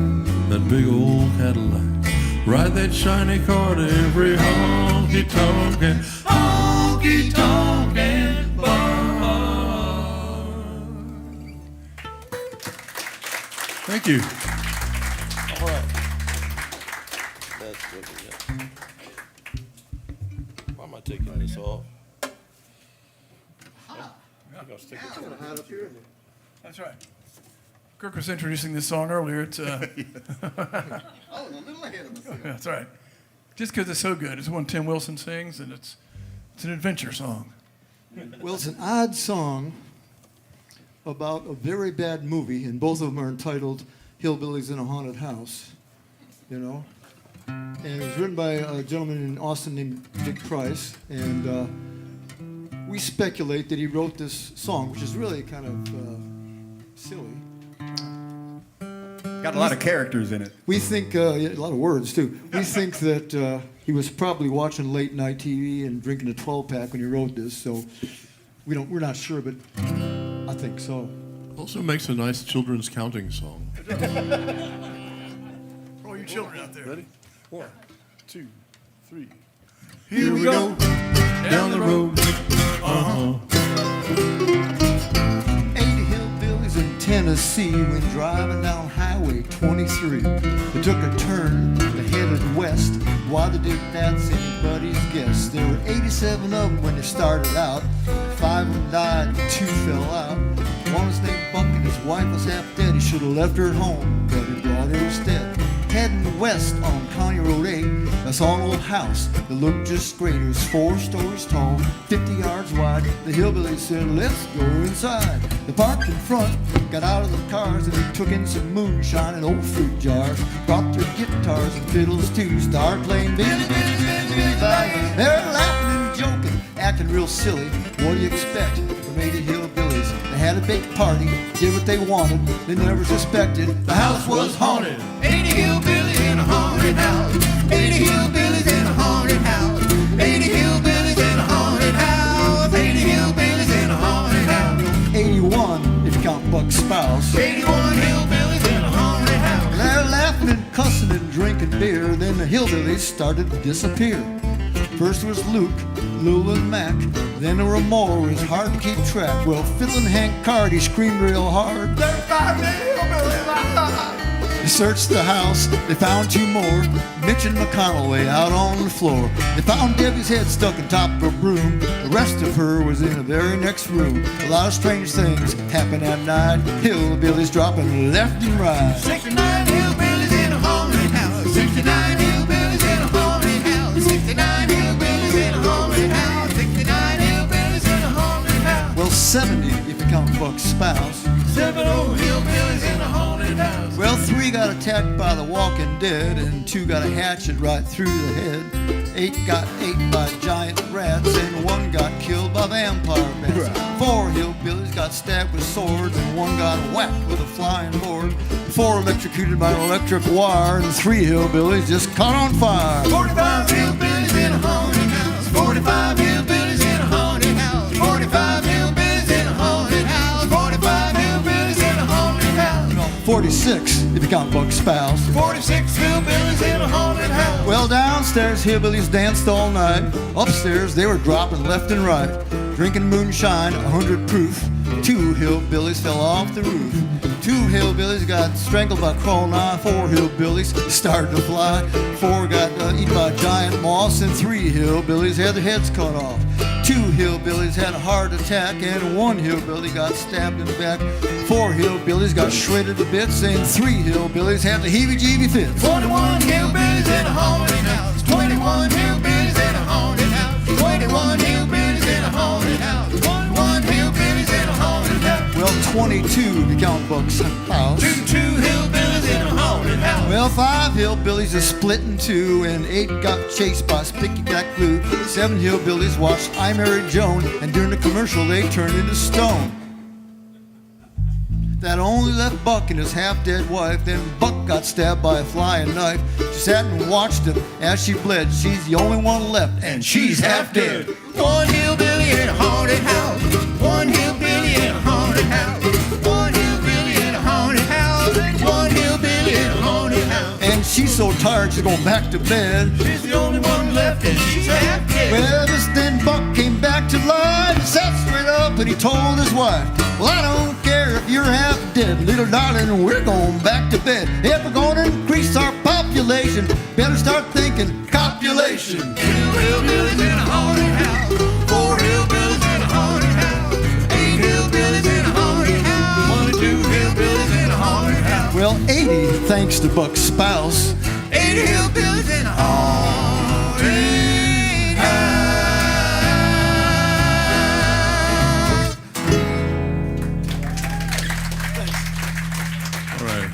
Speaker 1: that big old Cadillac, ride that shiny car to every honky-tonkin' bar.
Speaker 2: Thank you.
Speaker 1: All right. That's what we got. Why am I taking this off? I'm gonna stick it to it.
Speaker 2: That's right. Kirk was introducing this song earlier. It's
Speaker 5: Oh, a little ahead of us.
Speaker 2: that's right. Just because it's so good. It's one Tim Wilson sings, and it's an adventure song.
Speaker 4: Well, it's an odd song about a very bad movie, and both of them are entitled Hillbillies in a Haunted House, you know? And it was written by a gentleman in Austin named Dick Price, and we speculate that he wrote this song, which is really kind of silly.
Speaker 3: Got a lot of characters in it.
Speaker 4: We think, yeah, a lot of words too. We think that he was probably watching late night TV and drinking a 12-pack when he wrote this, so we're not sure, but I think so.
Speaker 1: Also makes a nice children's counting song.
Speaker 2: For all you children out there.
Speaker 1: Ready? 1, 2, 3.
Speaker 2: Here we go.
Speaker 1: Down the road.
Speaker 4: 80 hillbillies in Tennessee went driving down Highway 23. They took a turn, they headed west. Why they did that's anybody's guess. There were 87 of them when they started out. 5 of them died and 2 fell out. One was named Buck and his wife was half dead. He should have left her at home, but he brought her instead. Heading west on County Road 8, I saw an old house that looked just great. It was 4 stories tall, 50 yards wide. The hillbillies said, let's go inside. They parked in front, got out of the cars, and they took in some moonshine and old fruit jars. Brought their guitars and fiddles too, started playing Billy, Billy, Billy, Billy, Billy. They're laughing and joking, acting real silly. What do you expect from 80 hillbillies? They had a big party, did what they wanted. They never suspected the house was haunted.
Speaker 2: 80 hillbillies in a haunted house. 80 hillbillies in a haunted house. 80 hillbillies in a haunted house. 80 hillbillies in a haunted house.
Speaker 4: 81, if you count Buck's spouse.
Speaker 2: 81 hillbillies in a haunted house.
Speaker 4: They're laughing and cussing and drinking beer. Then the hillbillies started to disappear. First was Luke, Lou and Mac. Then there were more, it was hard to keep track. Well, fiddling Hank Carty screamed real hard.
Speaker 2: There's 5 hillbillies.
Speaker 4: They searched the house, they found 2 more. Mitch and McConnell way out on the floor. They found Debbie's head stuck on top of a broom. The rest of her was in the very next room. A lot of strange things happened that night. Hillbillies dropping left and right.
Speaker 2: 69 hillbillies in a haunted house. 69 hillbillies in a haunted house. 69 hillbillies in a haunted house. 69 hillbillies in a haunted house.
Speaker 4: Well, 70 if you count Buck's spouse.
Speaker 2: 7 old hillbillies in a haunted house.
Speaker 4: Well, 3 got attacked by the walking dead, and 2 got a hatchet right through the head. 8 got ate by giant rats, and 1 got killed by vampire bats. 4 hillbillies got stabbed with swords, and 1 got whacked with a flying board. 4 electrocuted by an electric wire, and 3 hillbillies just caught on fire.
Speaker 2: 45 hillbillies in a haunted house. 45 hillbillies in a haunted house. 45 hillbillies in a haunted house. 45 hillbillies in a haunted house.
Speaker 4: 46 if you count Buck's spouse.
Speaker 2: 46 hillbillies in a haunted house.
Speaker 4: Well, downstairs hillbillies danced all night. Upstairs they were dropping left and right. Drinking moonshine, 100 proof. 2 hillbillies fell off the roof. 2 hillbillies got strangled by crawling eye. 4 hillbillies started to fly. 4 got eaten by giant moths, and 3 hillbillies had their heads cut off. 2 hillbillies had a heart attack, and 1 hillbilly got stabbed in the back. 4 hillbillies got shredded to bits, and 3 hillbillies had the heebie-jeebie fits.
Speaker 2: 21 hillbillies in a haunted house. 21 hillbillies in a haunted house. 21 hillbillies in a haunted house. 21 hillbillies in a haunted house.
Speaker 4: Well, 22 if you count Buck's house.
Speaker 2: 2 hillbillies in a haunted house.
Speaker 4: Well, 5 hillbillies are split in 2, and 8 got chased by Spicky Black Blue. 7 hillbillies watched I Married Joan, and during the commercial they turned into stone. That only left Buck and his half-dead wife. Then Buck got stabbed by a flying knife. She sat and watched him as she bled. She's the only one left, and she's half dead.
Speaker 2: 1 hillbilly in a haunted house. 1 hillbilly in a haunted house. 1 hillbilly in a haunted house. 1 hillbilly in a haunted house.
Speaker 4: And she's so tired she's going back to bed.
Speaker 2: She's the only one left, and she's half dead.
Speaker 4: Well, just then Buck came back to life. He sat straight up and he told his wife, well, I don't care if you're half dead, little darling, we're going back to bed. If we're going to increase our population, better start thinking copulation.
Speaker 2: 2 hillbillies in a haunted house. 4 hillbillies in a haunted house. 8 hillbillies in a haunted house. 22 hillbillies in a haunted house.
Speaker 4: Well, 80 thanks to Buck's spouse.
Speaker 2: 80 hillbillies in a haunted house.
Speaker 1: All right.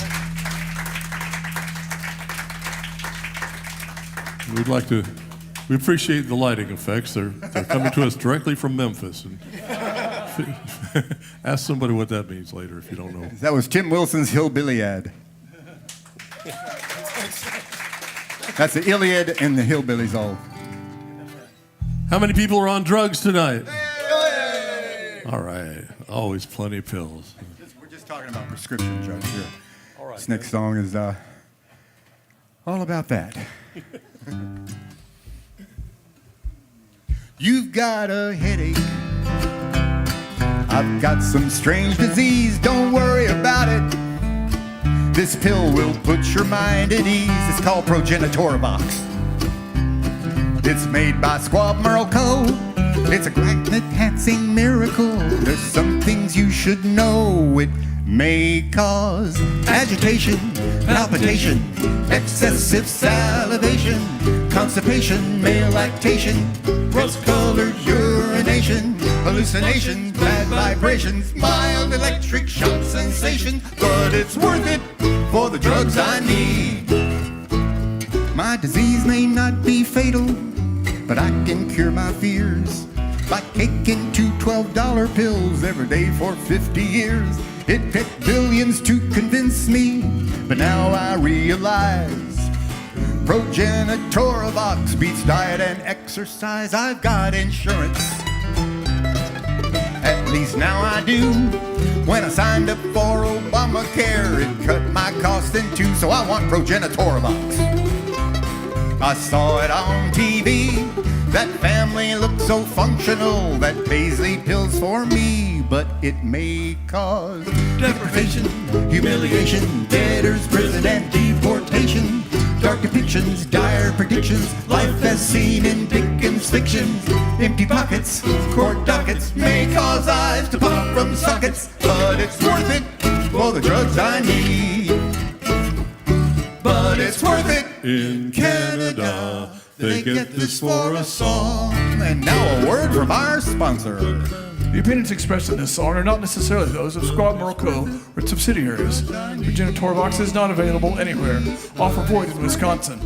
Speaker 1: We appreciate the lighting effects. They're coming to us directly from Memphis. And ask somebody what that means later if you don't know.
Speaker 3: That was Tim Wilson's Hillbilly ad. That's the Iliad and the Hillbillies all.
Speaker 1: How many people are on drugs tonight? All right. Always plenty of pills.
Speaker 3: We're just talking about prescription drugs here.
Speaker 1: All right.
Speaker 3: This next song is all about that. You've got a headache. I've got some strange disease. Don't worry about it. This pill will put your mind at ease. It's called Progenitorbox. It's made by Squab Merle Co. It's a gland-enhancing miracle. There's some things you should know. It may cause agitation, palpitation, excessive salivation, constipation, male lactation, rose-colored urination, hallucinations, bad vibrations, mild electric shock sensation. But it's worth it for the drugs I need. My disease may not be fatal, but I can cure my fears by taking 2 $12 pills every day for 50 years. It took billions to convince me, but now I realize Progenitorbox beats diet and exercise. I've got insurance, at least now I do. When I signed up for Obamacare, it cut my cost in two, so I want Progenitorbox. I saw it on TV. That family looks so functional. That Paisley pills for me, but it may cause deprivation, humiliation, debtor's prison and deportation, dark depictions, dire predictions, life as seen in Dickens' fictions, empty pockets, court dockets may cause eyes to pop from sockets, but it's worth it for the drugs I need. But it's worth it.
Speaker 1: In Canada,
Speaker 3: They get this for a song. And now a word from our sponsor.
Speaker 2: The opinions expressed in this song are not necessarily those of Squab Merle Co. or its subsidiaries. Progenitorbox is not available anywhere. Offer void in Wisconsin.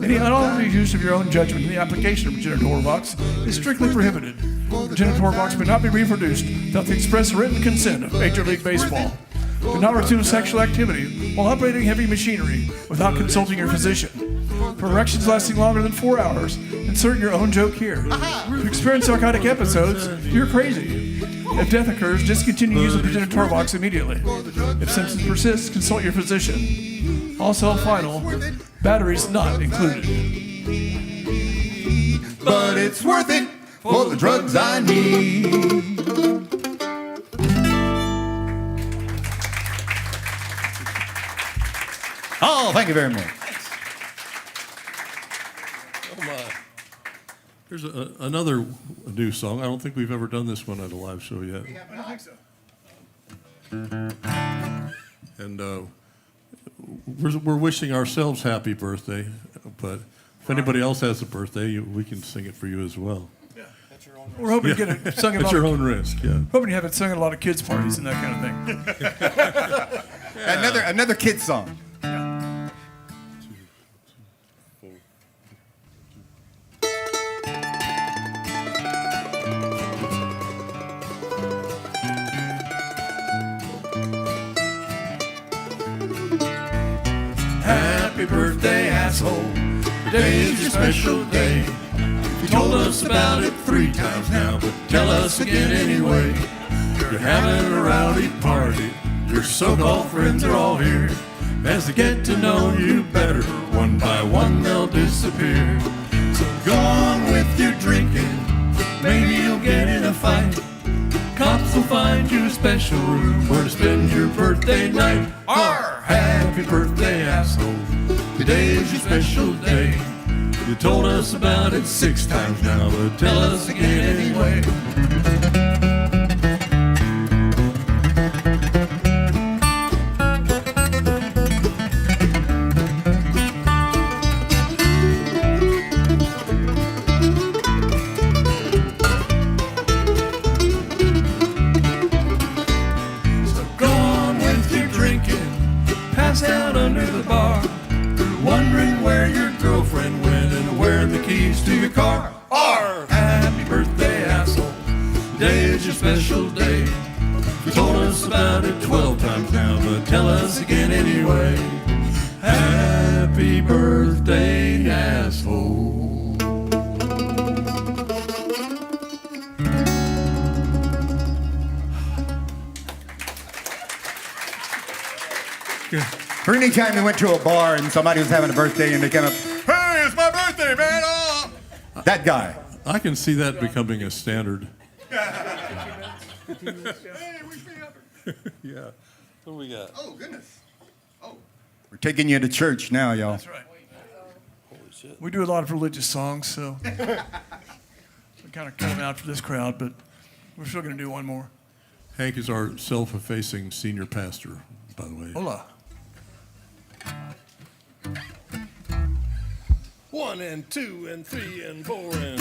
Speaker 2: Any unauthorized use of your own judgment in the application of Progenitorbox is strictly prohibited. Progenitorbox may not be reproduced without the express written consent of Major League Baseball. Do not resume sexual activity while operating heavy machinery without consulting your physician. For erections lasting longer than 4 hours, insert your own joke here. To experience psychotic episodes, you're crazy. If death occurs, discontinue use of Progenitorbox immediately. If symptoms persist, consult your physician. Also, final, batteries not included.
Speaker 3: But it's worth it for the drugs I need. Oh, thank you very much.
Speaker 1: Oh my. Here's another new song. I don't think we've ever done this one at a live show yet.
Speaker 2: I don't think so.
Speaker 1: And we're wishing ourselves happy birthday, but if anybody else has a birthday, we can sing it for you as well.
Speaker 2: We're hoping to get it sung at a
Speaker 1: At
Speaker 2: lot
Speaker 1: your
Speaker 2: of,
Speaker 1: own risk, yeah.
Speaker 2: hoping to have it sung at a lot of kids' parties and that kind of thing.
Speaker 3: Another kid song.
Speaker 2: Happy birthday, asshole. Today's your special day. You told us about it 3 times now, but tell us again anyway. You're having a rowdy party. Your so-called friends are all here. As they get to know you better, one by one they'll disappear. So go on with your drinking. Maybe you'll get in a fight. Cops will find you a special room where to spend your birthday night. Arr! Happy birthday, asshole. Today is your special day. You told us about it 6 times now, but tell us again anyway. So go on with your drinking. Pass out under the bar. Wondering where your girlfriend went and where the keys to your car are. Happy birthday, asshole. Today is your special day. You told us about it 12 times now, but tell us again anyway. Happy birthday, asshole.
Speaker 3: For any time you went to a bar and somebody was having a birthday and they came up, hey, it's my birthday, man. Oh. That guy.
Speaker 1: I can see that becoming a standard.
Speaker 3: Hey, we stay up.
Speaker 1: Yeah. What do we got?
Speaker 3: Oh, goodness. Oh. We're taking you to church now, y'all.
Speaker 2: That's right.
Speaker 1: Holy shit.
Speaker 2: We do a lot of religious songs, so we kind of cut them out for this crowd, but we're still going to do one more.
Speaker 1: Hank is our self-effacing senior pastor, by the way.
Speaker 2: Hola.
Speaker 1: 1 and 2 and 3 and 4 and...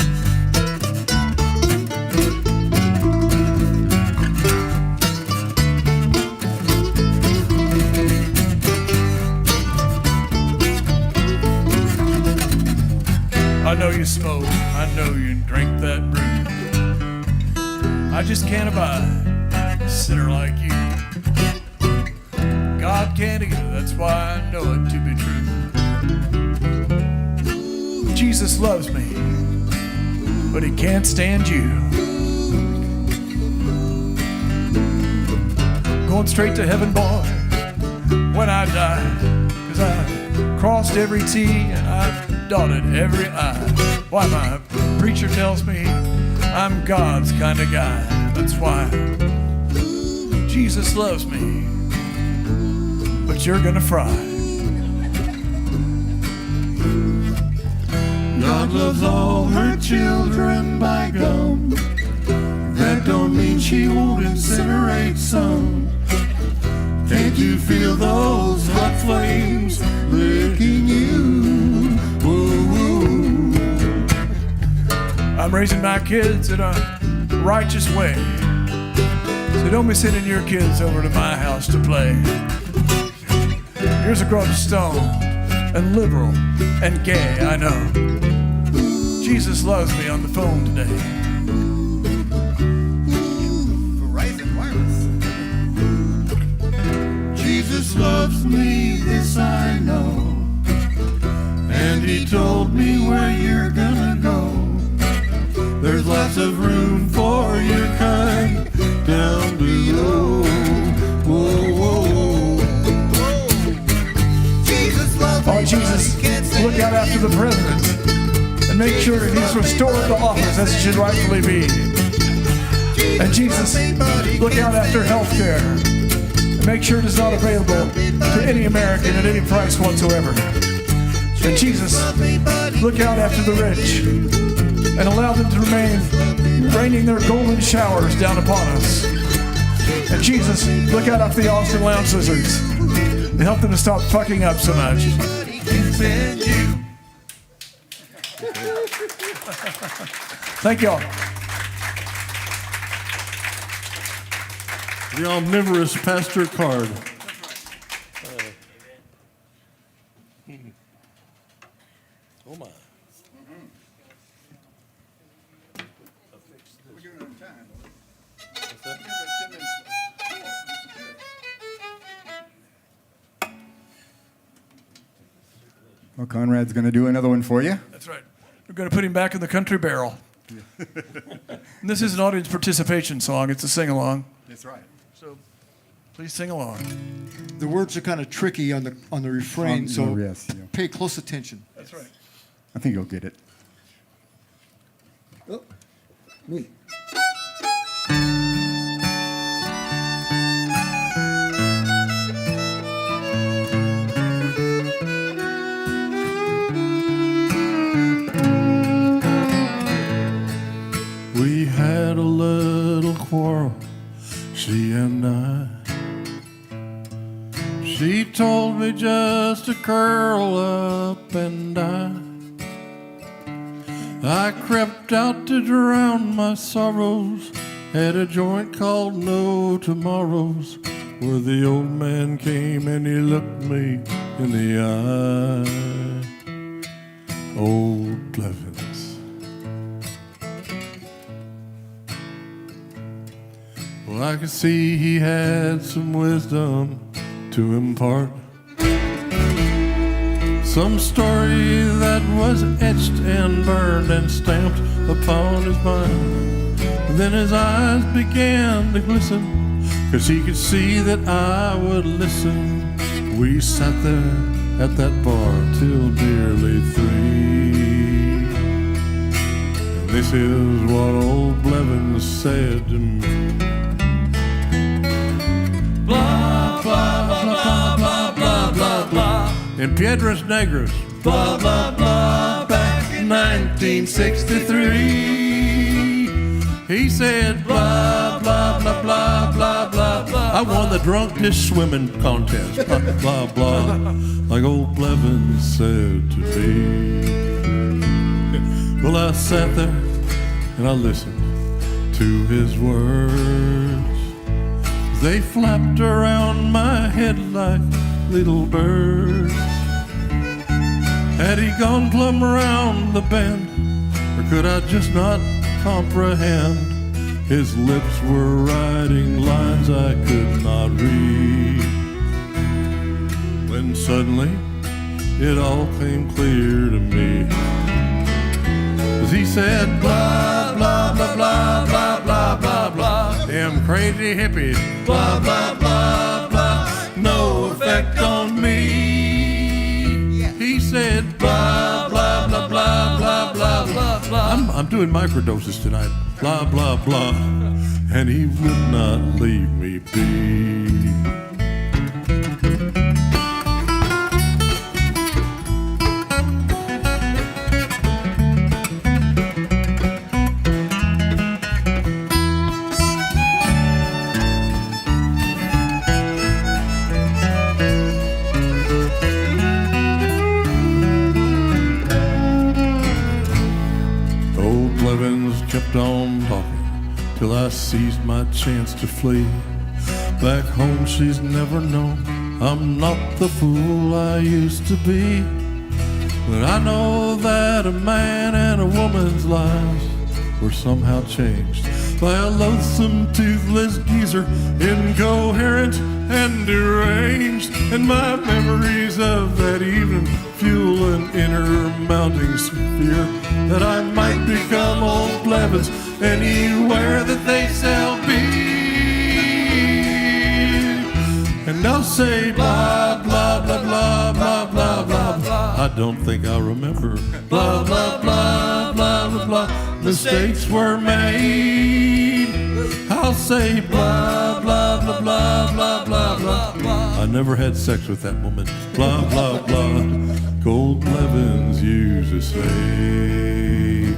Speaker 2: I know you smoke, I know you drink that brew. I just can't abide a sinner like you. God can't either, that's why I know it to be true. Jesus loves me, but he can't stand you. Going straight to heaven, boy, when I die, 'cause I crossed every T and I've dotted every I. Why, my preacher tells me I'm God's kind of guy. That's why Jesus loves me, but you're gonna fry.
Speaker 1: God loves all her children by gum. That don't mean she won't incinerate some. Can't you feel those hot flames licking you? Woo, woo.
Speaker 2: I'm raising my kids in a righteous way, so don't be sending your kids over to my house to play. Yours are growing stoned and liberal and gay, I know. Jesus loves me on the phone today.
Speaker 3: Verizon Wireless.
Speaker 1: Jesus loves me, this I know. And he told me where you're gonna go. There's lots of room for your kind down below. Whoa, whoa, whoa.
Speaker 5: Jesus loves
Speaker 2: Oh, Jesus, look out after the president and make sure that he's restored to office as it should rightfully be. And Jesus, look out after health care and make sure it is not available to any American at any price whatsoever. And Jesus, look out after the rich and allow them to remain raining their golden showers down upon us. And Jesus, look out after the Austin Lounge Lizards and help them to stop fucking up so much. Thank y'all.
Speaker 1: The omnivorous pastor card. Oh my.
Speaker 3: Well, Conrad's going to do another one for you.
Speaker 2: That's right. We're going to put him back in the country barrel. And this is an audience participation song. It's a sing-along.
Speaker 3: That's right.
Speaker 2: So please sing along.
Speaker 4: The words are kind of tricky on the refrain, so
Speaker 3: Oh, yes, yeah.
Speaker 4: pay close attention.
Speaker 2: That's right.
Speaker 3: I think you'll get it.
Speaker 4: Oh, me.
Speaker 1: We had a little quarrel, she and I. She told me just to curl up and die. I crept out to drown my sorrows at a joint called No Tomorrows, where the old man came and he looked me in the eye. Old Blevins. Well, I could see he had some wisdom to impart. some story that was etched and burned and stamped upon his mind. And then his eyes began to glisten, 'cause he could see that I would listen. We sat there at that bar till nearly 3. And this is what old Blevins said to me.
Speaker 2: Blah, blah, blah, blah, blah, blah, blah, blah.
Speaker 1: In Piedras Negras,
Speaker 2: Blah, blah, blah, back in
Speaker 1: 1963, he said, blah, blah, blah, blah, blah, blah, blah. I won the drunk dish swimming contest, blah, blah, blah, like old Blevins said to me. Well, I sat there and I listened to his words. They flapped around my head like little birds. Had he gone plumb around the bend, or could I just not comprehend? His lips were writing lines I could not read. When suddenly it all came clear to me. As he said, blah, blah, blah, blah, blah, blah, blah, blah. Them crazy hippies, blah, blah, blah, blah, no effect on me. He said, blah, blah, blah, blah, blah, blah, blah, blah. I'm doing microdoses tonight, blah, blah, blah. And he would not leave me be. Kept on talking till I seized my chance to flee. Back home she's never known I'm not the fool I used to be. But I know that a man and a woman's lives were somehow changed by a loathsome, toothless geezer, incoherent and deranged. And my memories of that evening fuel an inner mounting fear that I might become old Blevins anywhere that they sell beer. And I'll say blah, blah, blah, blah, blah, blah, blah, blah. I don't think I'll remember. Blah, blah, blah, blah, blah, blah. Mistakes were made. I'll say blah, blah, blah, blah, blah, blah, blah, blah. I never had sex with that woman. Blah, blah, blah. Gold Blevins used to say,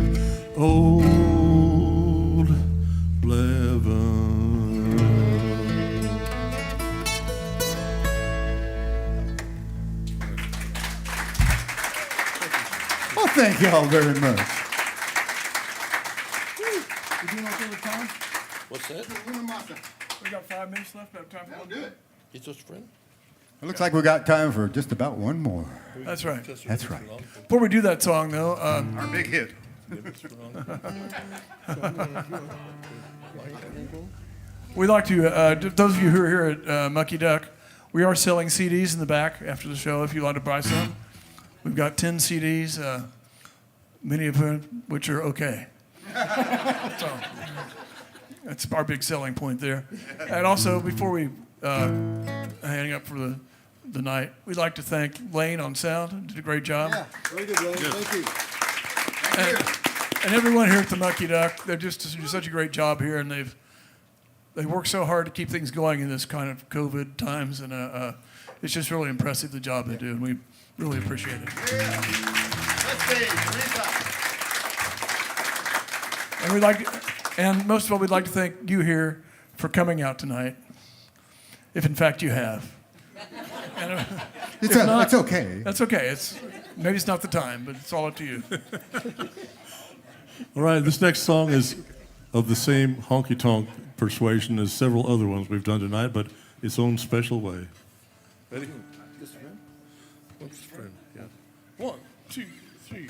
Speaker 1: old Blevins.
Speaker 3: Well, thank you all very much.
Speaker 2: You doing okay with time?
Speaker 1: What's that?
Speaker 2: We got 5 minutes left. We have time for one.
Speaker 3: Do it.
Speaker 1: He's just a friend.
Speaker 3: It looks like we got time for just about one more.
Speaker 2: That's right.
Speaker 3: That's right.
Speaker 2: Before we do that song, though,
Speaker 3: Our big hit.
Speaker 2: we'd like to, those of you who are here at Mucky Duck, we are selling CDs in the back after the show if you'd like to buy some. We've got 10 CDs, many of which are okay. So that's our big selling point there. And also, before we hang up for the night, we'd like to thank Lane on sound. Did a great job.
Speaker 5: Yeah, very good, Ray. Thank you.
Speaker 2: And everyone here at the Mucky Duck, they're just do such a great job here, and they work so hard to keep things going in this kind of COVID times, and it's just really impressive the job they do, and we really appreciate it.
Speaker 5: Yeah. Let's see, Teresa.
Speaker 2: And most of all, we'd like to thank you here for coming out tonight, if in fact you have. And,
Speaker 3: It's okay.
Speaker 2: that's okay. Maybe it's not the time, but it's all up to you.
Speaker 1: All right, this next song is of the same honky-tonk persuasion as several other ones we've done tonight, but its own special way. Ready? Just a friend? What's a friend? Yeah. 1, 2, 3.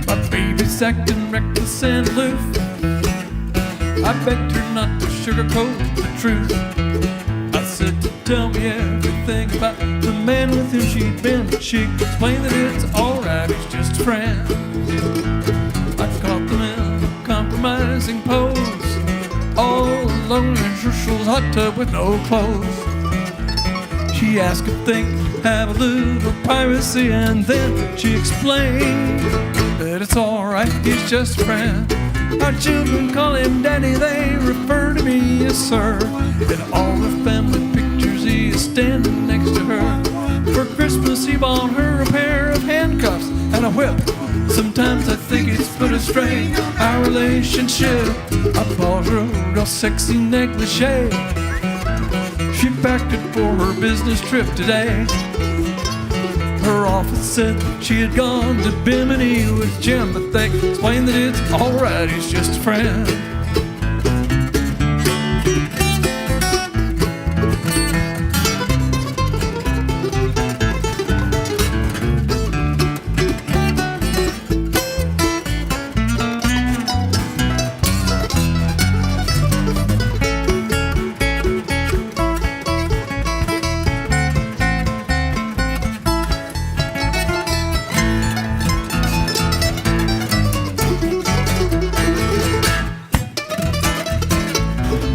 Speaker 2: My baby's acting reckless and aloof. I I begged her not to sugarcoat the truth. I said to tell me everything about the man with whom she'd been. She explained that it's alright, he's just a friend. I caught them in a compromising pose, all alone in Herschel's hot tub with no clothes. She asked if they could have a little privacy, and then she explained that it's alright, he's just a friend. Our children call him daddy, they refer to me as sir. In all the family pictures he is standing next to her. For Christmas he bought her a pair of handcuffs and a whip. Sometimes I think it's put astray our relationship. I bought her a real sexy negligee. She packed it for her business trip today. Her office said she had gone to Bimini with Jim, but they explained that it's alright, he's just a friend.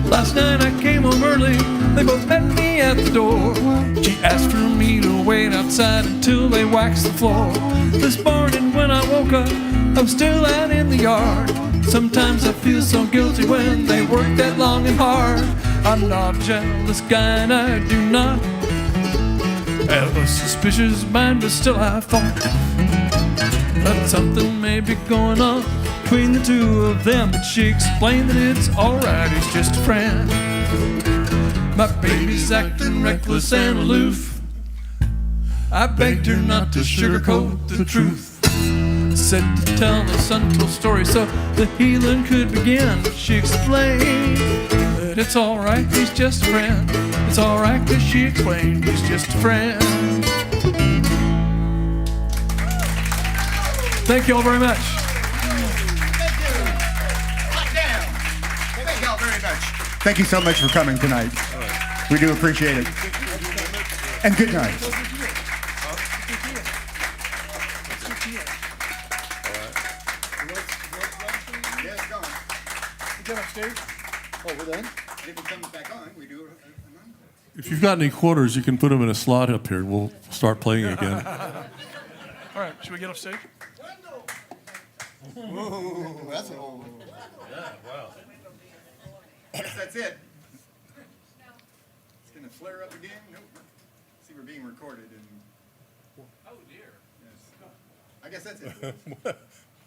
Speaker 2: Last night I came home early, they both met me at the door. She asked for me to wait outside until they waxed the floor. This morning when I woke up, I was still out in the yard. Sometimes I feel so guilty when they work that long and hard. I'm not a jealous guy and I do not have a suspicious mind, but still I thought that something may be going on between the two of them. But she explained that it's alright, he's just a friend. My baby's acting reckless and aloof. I begged her not to sugarcoat the truth. Said to tell this untold story so the healing could begin. But she explained that it's alright, he's just a friend. It's alright, cause she explained he's just a friend. Thank you all very much.
Speaker 3: Thank you all very much. Thank you so much for coming tonight. We do appreciate it. And good night.
Speaker 1: If you've got any quarters, you can put them in a slot up here. We'll start playing again.
Speaker 2: All right, should we get off stage?
Speaker 3: Whoa, that's an old one. Yeah, wow. I guess that's it. It's going to flare up again. Nope. See, we're being recorded. And... Oh, dear. Yes. I guess that's it.